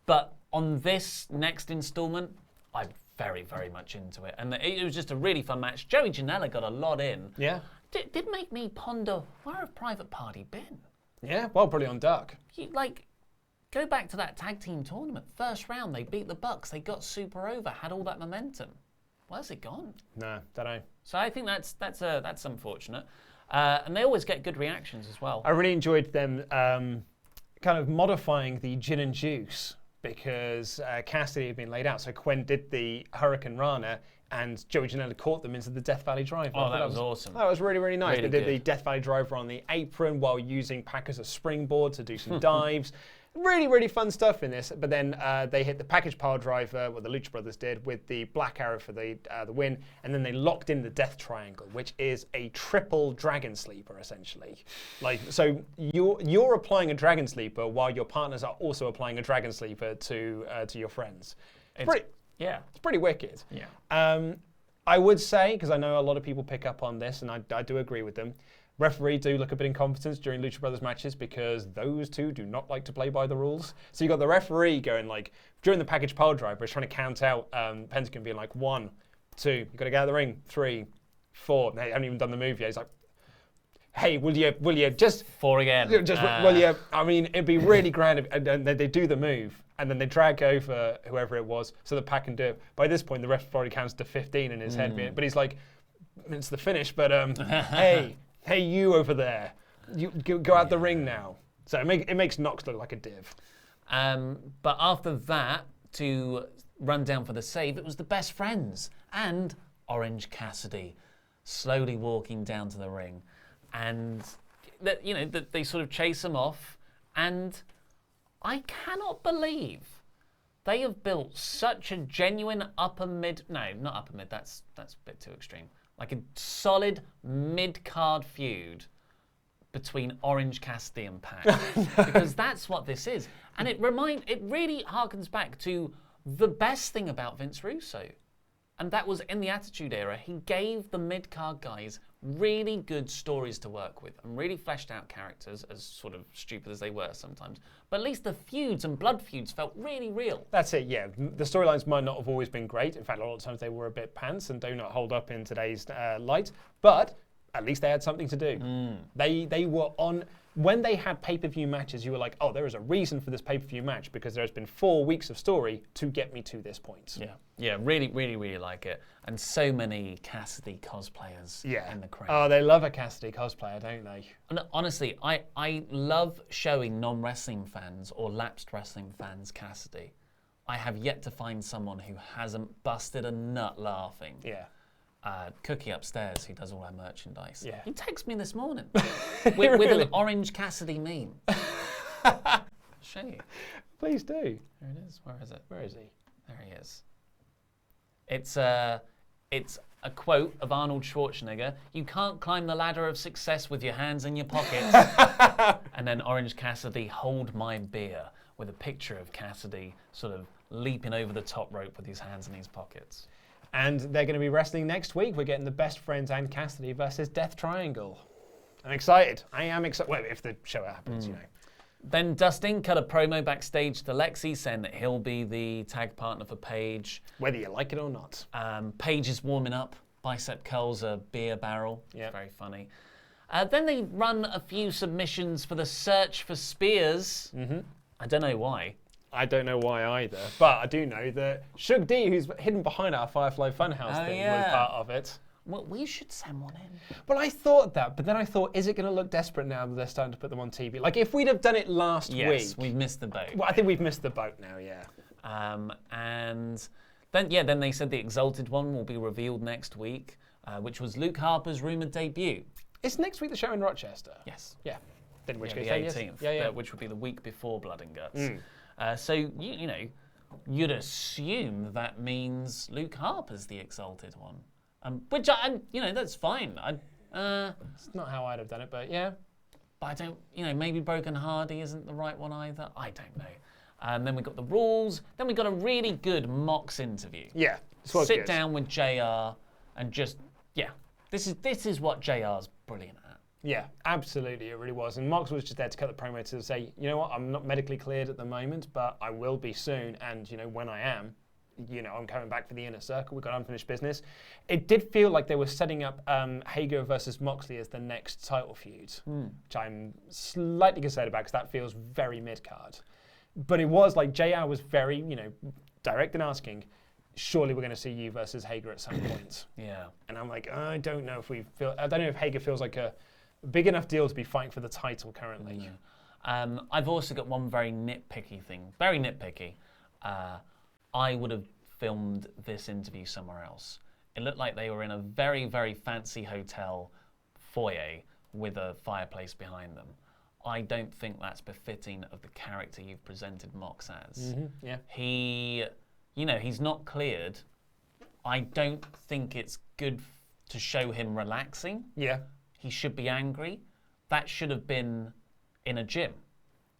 But on this next installment, I'm very, very much into it. And it was just a really fun match. Joey Janela got a lot in. Yeah. Did make me ponder, where have Private Party been? Yeah, well, probably on Dark. Go back to that tag team tournament. First round, they beat the Bucks. They got super over, had all that momentum. Where's it gone? No, don't know. So I think that's unfortunate. And they always get good reactions as well. I really enjoyed them kind of modifying the gin and juice because Cassidy had been laid out. So Quen did the Hurricane Rana and Joey Janela caught them into the Death Valley Driver. Oh, that was awesome. That was really, really nice. Really they did good. the Death Valley Driver on the apron while using Pac as a springboard to do some dives. Really, really fun stuff in this. But then they hit the package pile driver, what the Lucha Brothers did, with the Black Arrow for the win. And then they locked in the Death Triangle, which is a triple Dragon Sleeper, essentially. So you're applying a Dragon Sleeper while your partners are also applying a Dragon Sleeper to your friends. It's pretty wicked. Yeah. I would say, because I know a lot of people pick up on this, and I do agree with them, referee do look a bit incompetent during Lucha Brothers matches because those two do not like to play by the rules. So you got the referee going during the package pile driver, is trying to count out Pentagon being like 1, 2, you got to get out of the ring, 3, 4. They haven't even done the move yet. He's like, hey, will you just 4 again? Will you? I mean, it'd be really grand and they do the move and then they drag over whoever it was so that Pac can do it. By this point, the ref already counts to 15 in his head, but he's like, it's the finish. But hey, you over there, you go out the ring now. So it makes Knox look like a div. But after that, to run down for the save, it was the Best Friends and Orange Cassidy slowly walking down to the ring. And they sort of chase them off, and I cannot believe they have built such a genuine not upper mid, that's a bit too extreme. Like a solid mid-card feud between Orange Cassidy and Pac. Because that's what this is. And it really harkens back to the best thing about Vince Russo. And that was in the Attitude Era. He gave the mid-card guys really good stories to work with and really fleshed out characters, as sort of stupid as they were sometimes. But at least the feuds and blood feuds felt really real. That's it, yeah. The storylines might not have always been great. In fact, a lot of times they were a bit pants and do not hold up in today's light. But at least they had something to do. They were on... When they had pay-per-view matches, you were like, oh, there is a reason for this pay-per-view match because there's been 4 weeks of story to get me to this point. Yeah, really, really, really like it. And so many Cassidy cosplayers in the crowd. Oh, they love a Cassidy cosplayer, don't they? And honestly, I love showing non-wrestling fans or lapsed wrestling fans Cassidy. I have yet to find someone who hasn't busted a nut laughing. Yeah. Cookie upstairs, who does all our merchandise. Yeah. He texted me this morning with an Orange Cassidy meme. I'll show you. Please do. There it is. Where is it? Where is he? There he is. It's a quote of Arnold Schwarzenegger, "You can't climb the ladder of success with your hands in your pockets." And then Orange Cassidy, "Hold my beer," with a picture of Cassidy sort of leaping over the top rope with his hands in his pockets. And they're going to be wrestling next week. We're getting the Best Friends and Cassidy versus Death Triangle. I'm excited. I am excited. Well, if the show happens, you know. Then Dustin cut a promo backstage to Lexi saying that he'll be the tag partner for Paige. Whether you like it or not. Paige is warming up. Bicep curls a beer barrel. Yeah. Very funny. Then they run a few submissions for the search for Spears. Mm-hmm. I don't know why. I don't know why either. But I do know that Shug D, who's hidden behind our Firefly Funhouse thing, was part of it. Well, we should send one in. Well, I thought that, but then I thought, is it going to look desperate now that they're starting to put them on TV? Like, if we'd have done it last week... Yes, we've missed the boat. Well, I think we've missed the boat now, yeah. And then they said the Exalted One will be revealed next week, which was Luke Harper's rumoured debut. Is next week the show in Rochester? Yes. Yeah. In which case, the 18th, yes. which would be the week before Blood and Guts. So, you know, you'd assume that means Luke Harper's the Exalted One. Which, that's fine. It's not how I'd have done it, but yeah. But I don't, maybe Broken Hardy isn't the right one either. I don't know. And then we got the rules. Then we got a really good Mox interview. Yeah. Sit down with JR and just, this is what JR's brilliant at. Yeah, absolutely, it really was. And Mox was just there to cut the promo to say, you know what, I'm not medically cleared at the moment, but I will be soon. And, when I am, I'm coming back for the Inner Circle. We've got unfinished business. It did feel like they were setting up Hager versus Moxley as the next title feud, which I'm slightly concerned about because that feels very mid-card. But it was like JR was very, direct in asking, surely we're going to see you versus Hager at some point. Yeah. And I'm like, I don't know if Hager feels like a big enough deal to be fighting for the title currently. I've also got one very nitpicky thing. Very nitpicky. I would have filmed this interview somewhere else. It looked like they were in a very, very fancy hotel foyer with a fireplace behind them. I don't think that's befitting of the character you've presented Mox as. Mm-hmm, yeah. He's not cleared. I don't think it's good to show him relaxing. Yeah. He should be angry. That should have been in a gym.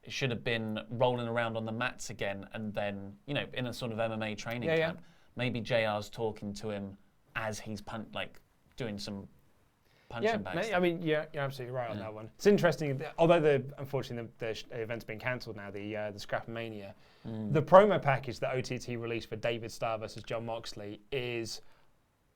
It should have been rolling around on the mats again and then, in a sort of MMA training camp. Maybe JR's talking to him as he's doing some punching bags. I mean, you're absolutely right on that one. It's interesting, although unfortunately the event's been cancelled now, the Scrap-A-Mania, the promo package that OTT released for David Starr versus Jon Moxley is,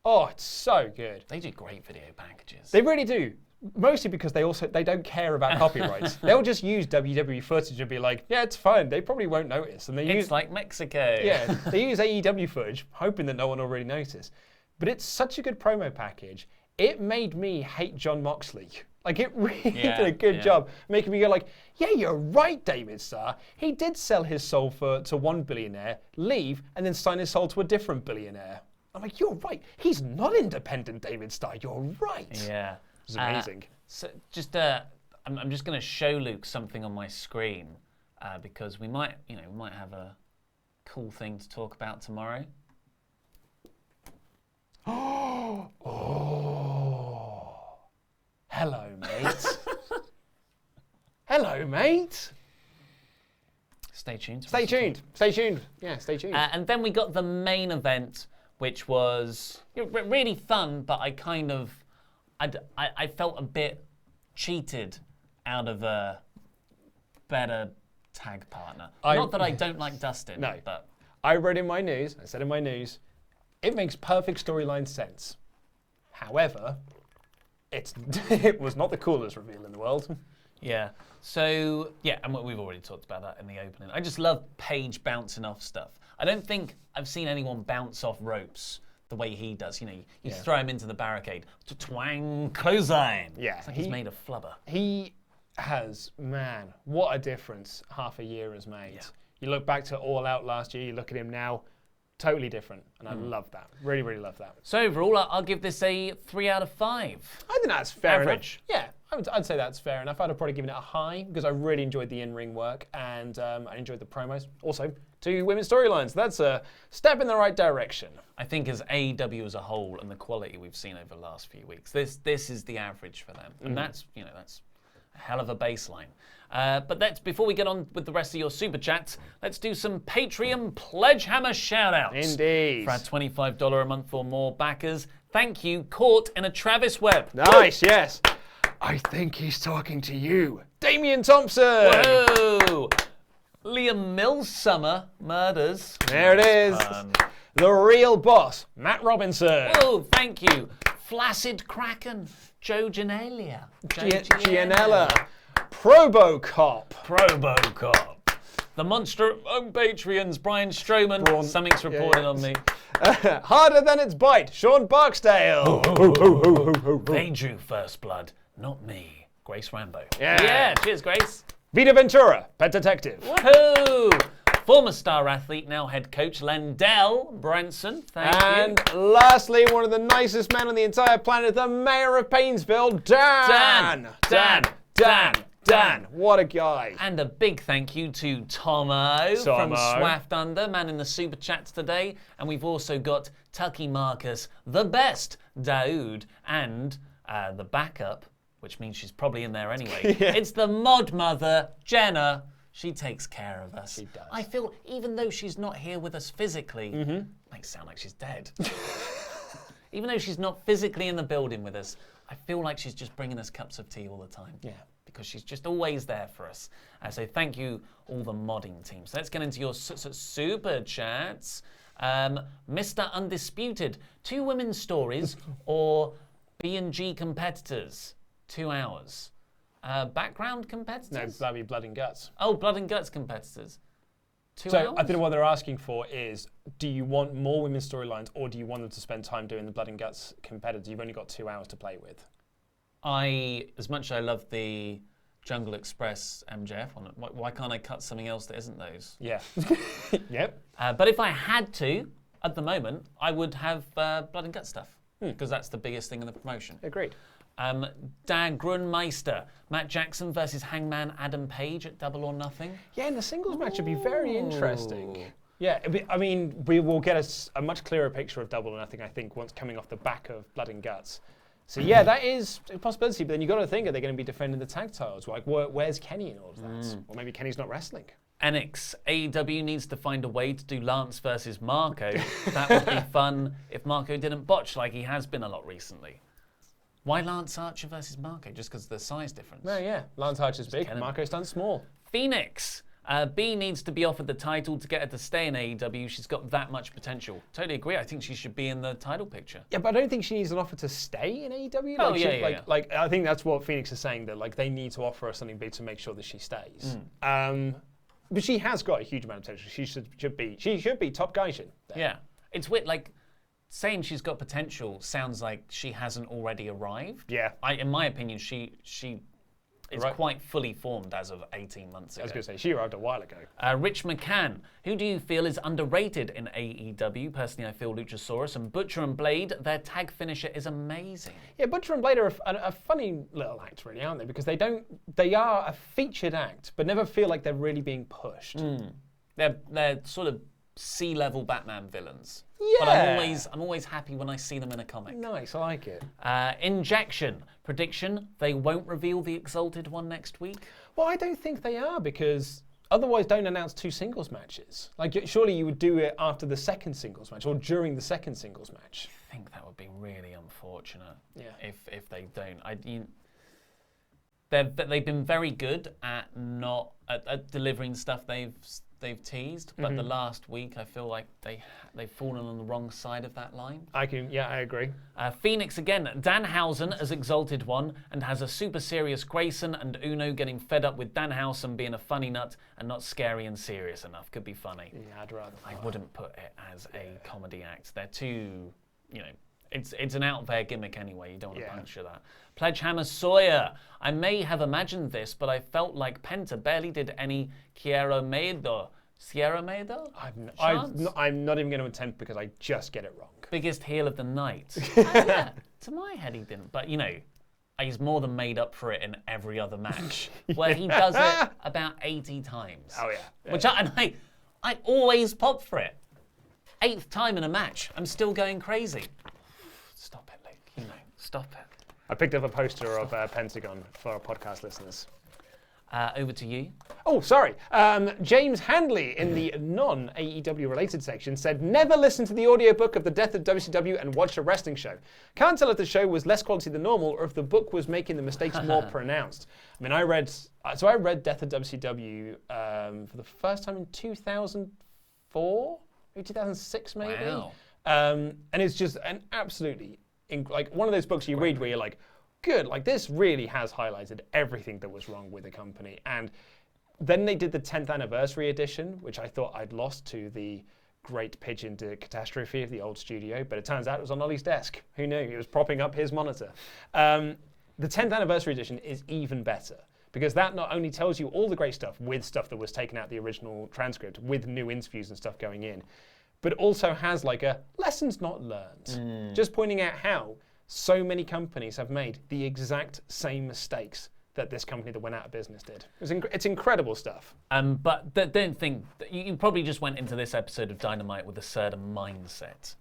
it's so good. They do great video packages. They really do. Mostly because they don't care about copyrights. They'll just use WWE footage and be like, yeah, it's fine. They probably won't notice. And it's like Mexico. Yeah, they use AEW footage, hoping that no one will really notice. But it's such a good promo package. It made me hate Jon Moxley. Like, it really did a good job making me go like, yeah, you're right, David Starr. He did sell his soul to one billionaire, leave, and then sign his soul to a different billionaire. I'm like, you're right. He's not independent, David Starr. You're right. Yeah. It's amazing. So just, I'm just going to show Luke something on my screen because we might have a cool thing to talk about tomorrow. Oh, hello, mate. Hello, mate. Stay tuned. Stay tuned. Stay tuned. Yeah, stay tuned. And then we got the main event, which was really fun, but I felt a bit cheated out of a better tag partner. Not that I don't like Dustin. No. But I said in my news, it makes perfect storyline sense. However, it was not the coolest reveal in the world. Yeah. So, and we've already talked about that in the opening. I just love Paige bouncing off stuff. I don't think I've seen anyone bounce off ropes the way he does. You throw him into the barricade to twang clothesline. Yeah. It's like he's made of flubber. He has, man, what a difference half a year has made. Yeah. You look back to All Out last year, you look at him now, totally different. And I love that. Really, really love that. So overall, I'll give this a 3 out of 5. I think that's fair Average. enough. Yeah, I'd say that's fair enough. I'd have probably given it a high because I really enjoyed the in-ring work and I enjoyed the promos. Also, 2 women's storylines. That's a step in the right direction. I think as AEW as a whole and the quality we've seen over the last few weeks, this is the average for them, and that's a hell of a baseline. But before we get on with the rest of your super chats, let's do some Patreon Pledge Hammer shout-outs. Indeed. For our $25 a month or more backers. Thank you, Caught in a Travis Web. Nice, yes. I think he's talking to you. Damian Thompson. Whoa! Liam Millsummer murders. There it is. The real boss, Matt Robinson. Oh, thank you. Flaccid Kraken, Joe Gianella. Gianella. Probocop. The monster on Patreons, Brian Strowman. Something's reported on me. Harder than its bite, Sean Barksdale. They drew first blood, not me. Grace Rambo. Yeah. Cheers, Grace. Vita Ventura, Pet Detective. Woohoo! Former star athlete, now head coach, Lendell Branson. Thank you. And lastly, one of the nicest men on the entire planet, the mayor of Painesville, Dan. Dan. What a guy. And a big thank you to Tomo from Swaft Under, man in the super chats today. And we've also got Tucky Marcus, the best, Daoud, and the backup, which means she's probably in there anyway. Yeah. It's the mod mother, Jenna. She takes care of us. She does. I feel, even though she's not here with us physically, makes it sound like she's dead. Even though she's not physically in the building with us, I feel like she's just bringing us cups of tea all the time. Yeah. Because she's just always there for us. So thank you, all the modding teams. Let's get into your super chats. Mr. Undisputed, 2 women's stories or B&G competitors, 2 hours. Background competitors? No, that'd be Blood and Guts. Oh, Blood and Guts competitors. 2 So hours? I think what they're asking for is, do you want more women's storylines or do you want them to spend time doing the Blood and Guts competitors? You've only got 2 hours to play with. As much as I love the Jungle Express MJF one, why can't I cut something else that isn't those? Yeah. Yep. But if I had to, at the moment, I would have Blood and Guts stuff. Because that's the biggest thing in the promotion. Agreed. Dan Grunmeister, Matt Jackson versus Hangman Adam Page at Double or Nothing. Yeah, and the singles match would be very interesting. Yeah, I mean, we will get a much clearer picture of Double or Nothing, I think, once coming off the back of Blood and Guts. So yeah, that is a possibility, but then you've got to think, are they going to be defending the tag titles? Like, where's Kenny in all of that? Or maybe Kenny's not wrestling. Enix, AEW needs to find a way to do Lance versus Marco. That would be fun if Marco didn't botch like he has been a lot recently. Why Lance Archer versus Marco? Just because of the size difference? No, yeah. Lance Archer's big, Marco's done small. Phoenix. B needs to be offered the title to get her to stay in AEW. She's got that much potential. Totally agree. I think she should be in the title picture. Yeah, but I don't think she needs an offer to stay in AEW. Oh, Like, like I think that's what Phoenix is saying, that like they need to offer her something big to make sure that she stays. But she has got a huge amount of potential. She should be top guy shit. Yeah. It's weird, like saying she's got potential sounds like she hasn't already arrived. Yeah. In my opinion, she is quite fully formed as of 18 months ago. I was going to say, she arrived a while ago. Rich McCann, who do you feel is underrated in AEW? Personally, I feel Luchasaurus and Butcher and Blade. Their tag finisher is amazing. Yeah, Butcher and Blade are a funny little act, really, aren't they? Because they are a featured act, but never feel like they're really being pushed. They're sort of C-level Batman villains. Yeah. But I'm always happy when I see them in a comic. Nice, I like it. Injection. Prediction, they won't reveal the Exalted one next week? Well, I don't think they are, because otherwise don't announce 2 singles matches. Like, surely you would do it after the second singles match or during the second singles match. I think that would be really unfortunate. Yeah. If they don't. They've been very good at not at delivering stuff they've teased, but the last week I feel like they've fallen on the wrong side of that line. I agree. Phoenix again, Danhausen as Exalted One and has a super serious Grayson and Uno getting fed up with Danhausen being a funny nut and not scary and serious enough. Could be funny. Yeah, I'd rather. I wouldn't put it as a comedy act. They're too, it's an out there gimmick anyway. You don't want to puncture that. Pledgehammer Sawyer. I may have imagined this, but I felt like Penta barely did any Sierra Maido. I'm not even going to attempt because I just get it wrong. Biggest heel of the night. Yeah, to my head he didn't, but he's more than made up for it in every other match, where he does it about 80 times. Oh, yeah. Which I always pop for it. 8th time in a match, I'm still going crazy. Stop it, Luke. Stop it. I picked up a poster of Pentagon for our podcast listeners. Over to you. Oh, sorry. James Handley in the non-AEW related section said, never listen to the audiobook of The Death of WCW and watch a wrestling show. Can't tell if the show was less quality than normal or if the book was making the mistakes more pronounced. I mean, I read Death of WCW for the first time in 2004, maybe 2006 maybe. Wow. And it's just an absolutely, like one of those books you read where you're like, good, like this really has highlighted everything that was wrong with the company. And then they did the 10th anniversary edition, which I thought I'd lost to the great pigeon to catastrophe of the old studio, but it turns out it was on Ollie's desk. Who knew? He was propping up his monitor. The 10th anniversary edition is even better because that not only tells you all the great stuff with stuff that was taken out the original transcript with new interviews and stuff going in, but also has like a lessons not learned. Just pointing out how so many companies have made the exact same mistakes that this company that went out of business did. It's incredible stuff. But don't think, you probably just went into this episode of Dynamite with a certain mindset.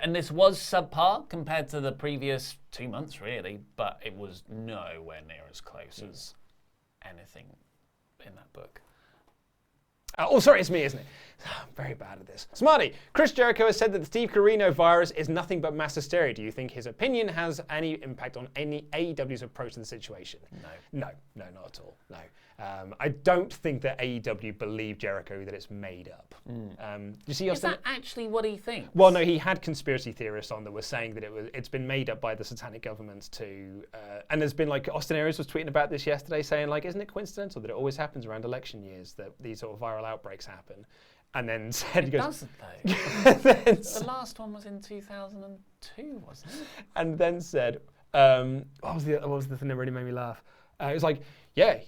And this was subpar compared to the previous 2 months, really, but it was nowhere near as close as anything in that book. Oh, sorry, it's me, isn't it? I'm very bad at this. Smarty, Chris Jericho has said that the Steve Corino virus is nothing but mass hysteria. Do you think his opinion has any impact on any AEW's approach to the situation? No, not at all. No. I don't think that AEW believe Jericho that it's made up. You see, is that actually what he thinks? Well, no, he had conspiracy theorists on that were saying that it's been made up by the satanic government to, and there's been like Austin Aries was tweeting about this yesterday, saying like, isn't it coincidental that it always happens around election years that these sort of viral outbreaks happen? And then said, it doesn't though. The last one was in 2002, wasn't it? And then said, what was the thing that really made me laugh? It was like, yeah,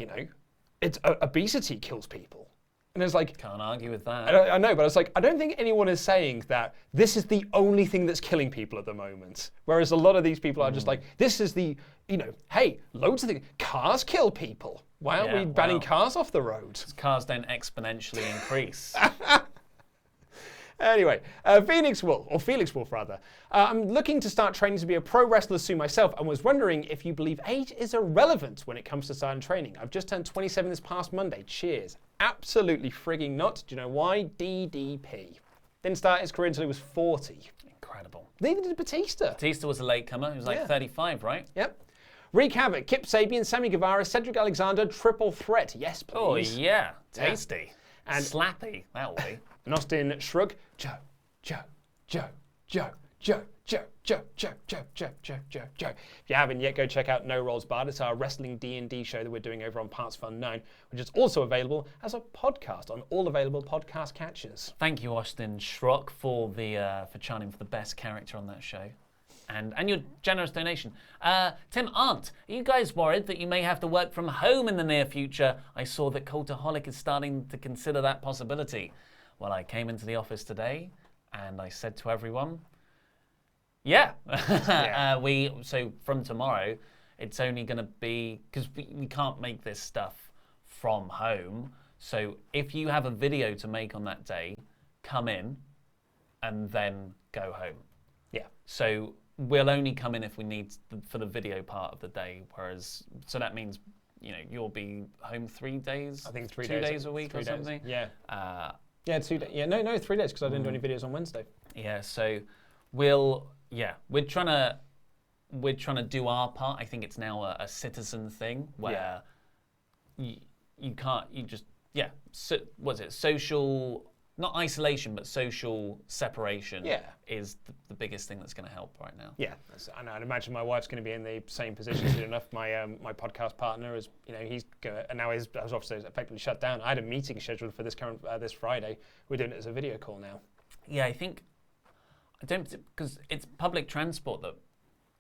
it's obesity kills people. And it's like, can't argue with that. I know, but I was like, I don't think anyone is saying that this is the only thing that's killing people at the moment. Whereas a lot of these people are just like, this is the, hey, loads of things. Cars kill people. Why aren't we banning cars off the road? Cars don't exponentially increase. Anyway, Felix Wolf, I'm looking to start training to be a pro wrestler soon myself and was wondering if you believe age is irrelevant when it comes to starting training. I've just turned 27 this past Monday. Cheers. Absolutely frigging not. Do you know why? DDP. Didn't start his career until he was 40. Incredible. Neither did Batista. Batista was a latecomer. He was like 35, right? Yep. Wreak Havoc, Kip Sabian, Sammy Guevara, Cedric Alexander, triple threat. Yes, please. Oh, yeah. Tasty. And slappy, that will be. And Austin Shrug, Joe. If you haven't yet, go check out No Rolls Barred. It's our wrestling D&D show that we're doing over on Parts Fun 9, which is also available as a podcast on all available podcast catchers. Thank you, Austin Schrock, for chanting for the best character on that show. And your generous donation. Tim Arndt, are you guys worried that you may have to work from home in the near future? I saw that Cultaholic is starting to consider that possibility. Well, I came into the office today and I said to everyone, yeah. So from tomorrow, it's only going to be, because we can't make this stuff from home. So if you have a video to make on that day, come in and then go home. Yeah. So we'll only come in if we need for the video part of the day. So that means, you'll be home 3 days. I think 3 days. 2 days a week or something. Yeah. 2 days. Yeah, no, 3 days because I didn't do any videos on Wednesday. Yeah. So we're trying to do our part. I think it's now a citizen thing where you can't. What's it? Social. Not isolation, but social separation is the biggest thing that's going to help right now. Yeah, I know. I'd imagine my wife's going to be in the same position soon enough. My podcast partner is, he's going to, and now his office is effectively shut down. I had a meeting scheduled for this Friday. We're doing it as a video call now. Yeah, because it's public transport that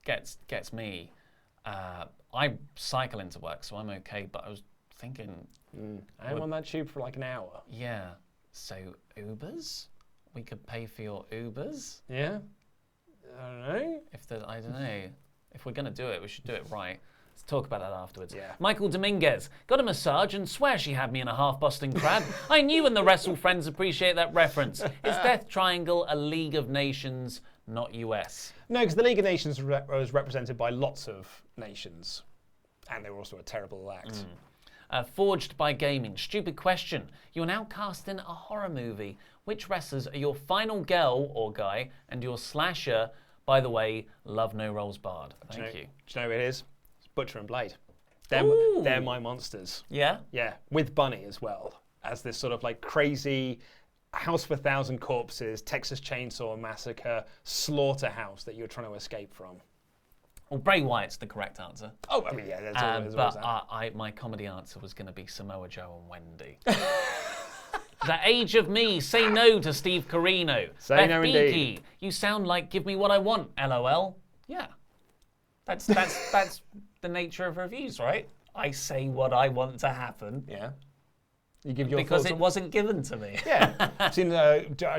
gets me. I cycle into work, so I'm okay. But I was thinking, I'm on that tube for like an hour. Yeah. So Ubers? We could pay for your Ubers? Yeah. I don't know. If we're going to do it, we should do it right. Let's talk about that afterwards. Yeah. Michael Dominguez, got a massage and swear she had me in a half Boston crab. I knew when the Wrestle friends appreciate that reference. Is Death Triangle a League of Nations, not US? No, because the League of Nations was represented by lots of nations. And they were also a terrible act. Forged by Gaming. Stupid question. You're now cast in a horror movie. Which wrestlers are your final girl or guy and your slasher? By the way, love No Rolls Barred. Thank you. Do you know who it is? It's Butcher and Blade. They're my monsters. Yeah? Yeah, with Bunny as well. As this sort of like crazy House of 1,000 Corpses, Texas Chainsaw Massacre, slaughterhouse that you're trying to escape from. Well, Bray Wyatt's the correct answer. Oh, I mean, yeah, there's always but that. my comedy answer was going to be Samoa Joe and Wendy. The age of me, say no to Steve Corino. Say Beth no Beaky, indeed. you sound like give me what I want, LOL. Yeah. That's the nature of reviews, right? I say what I want to happen. Yeah. You give your Because thoughts it wasn't given to me. Yeah. Seen,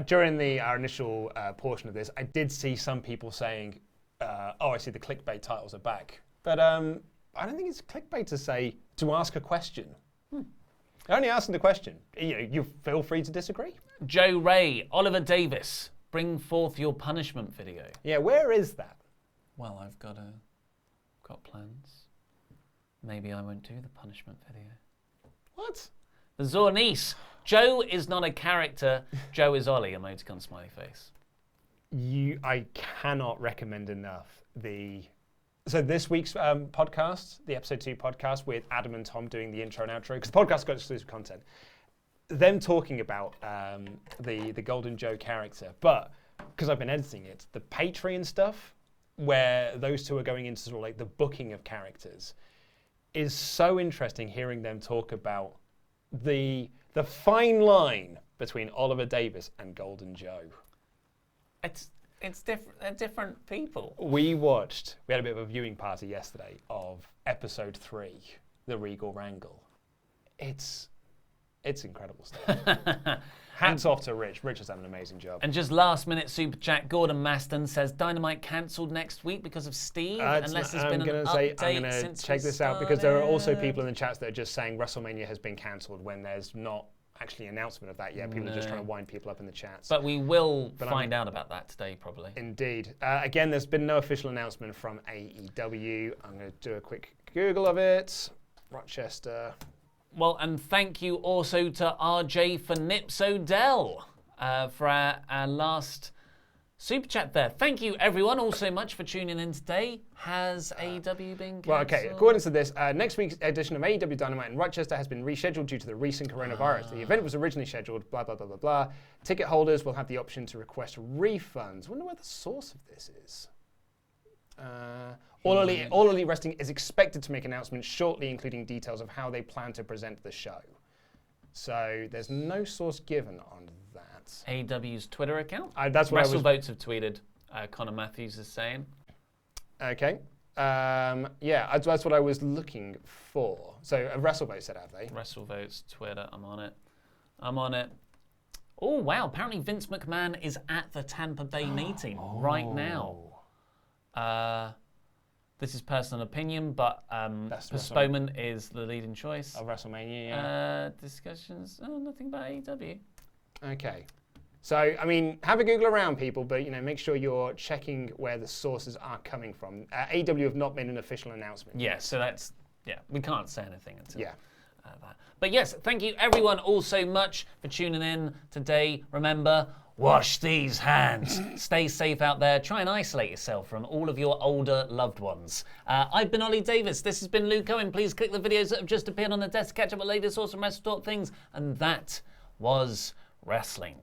during our initial portion of this, I did see some people saying, oh, I see the clickbait titles are back. But I don't think it's clickbait to ask a question. Only asking the question. You feel free to disagree. Joe Ray, Oliver Davis, bring forth your punishment video. Yeah, where is that? Well, I've got plans. Maybe I won't do the punishment video. What? The Zornice, Joe is not a character. Joe is Ollie, emoticon smiley face. I cannot recommend enough So this week's podcast, the episode 2 podcast with Adam and Tom doing the intro and outro, because the podcast got exclusive content. Them talking about the Golden Joe character, but because I've been editing it, the Patreon stuff, where those two are going into sort of like the booking of characters, is so interesting hearing them talk about the fine line between Oliver Davis and Golden Joe. It's different. They're different people. We had a bit of a viewing party yesterday of episode 3, The Regal Wrangle. It's incredible stuff. Hats off to Rich. Rich has done an amazing job. And just last minute super chat, Gordon Maston says Dynamite cancelled next week because of Steve, unless there's been an update I'm going to check this out because there are also people in the chats that are just saying WrestleMania has been cancelled when there's not actually an announcement of that yet. People are just trying to wind people up in the chats. But we will find out about that today, probably. Indeed. Again, there's been no official announcement from AEW. I'm going to do a quick Google of it. Rochester. Well, and thank you also to RJ for Nips Odell for our last super chat there. Thank you, everyone, all so much for tuning in today. Has AEW been cancelled? Well, okay, according to this, next week's edition of AEW Dynamite in Rochester has been rescheduled due to the recent coronavirus. The event was originally scheduled, blah, blah, blah, blah, blah. Ticket holders will have the option to request refunds. I wonder where the source of this is. All Elite Wrestling is expected to make announcements shortly, including details of how they plan to present the show. So there's no source given on that. AEW's Twitter account? That's what WrestleVotes have tweeted. Connor Matthews is saying. Okay. Yeah, that's what I was looking for. So WrestleVotes said, have they? WrestleVotes, Twitter, I'm on it. Oh, wow. Apparently Vince McMahon is at the Tampa Bay meeting right now. This is personal opinion, but postponement is the leading choice. Of WrestleMania, yeah. Discussions, nothing about AEW. Okay. So, I mean, have a Google around, people, but, make sure you're checking where the sources are coming from. AEW have not made an official announcement. Yeah, so we can't say anything until that. But yes, thank you everyone all so much for tuning in today. Remember, wash these hands. Stay safe out there. Try and isolate yourself from all of your older loved ones. I've been Ollie Davis. This has been Luke Owen. Please click the videos that have just appeared on the desk to catch up with latest awesome WrestleTalk things. And that was wrestling.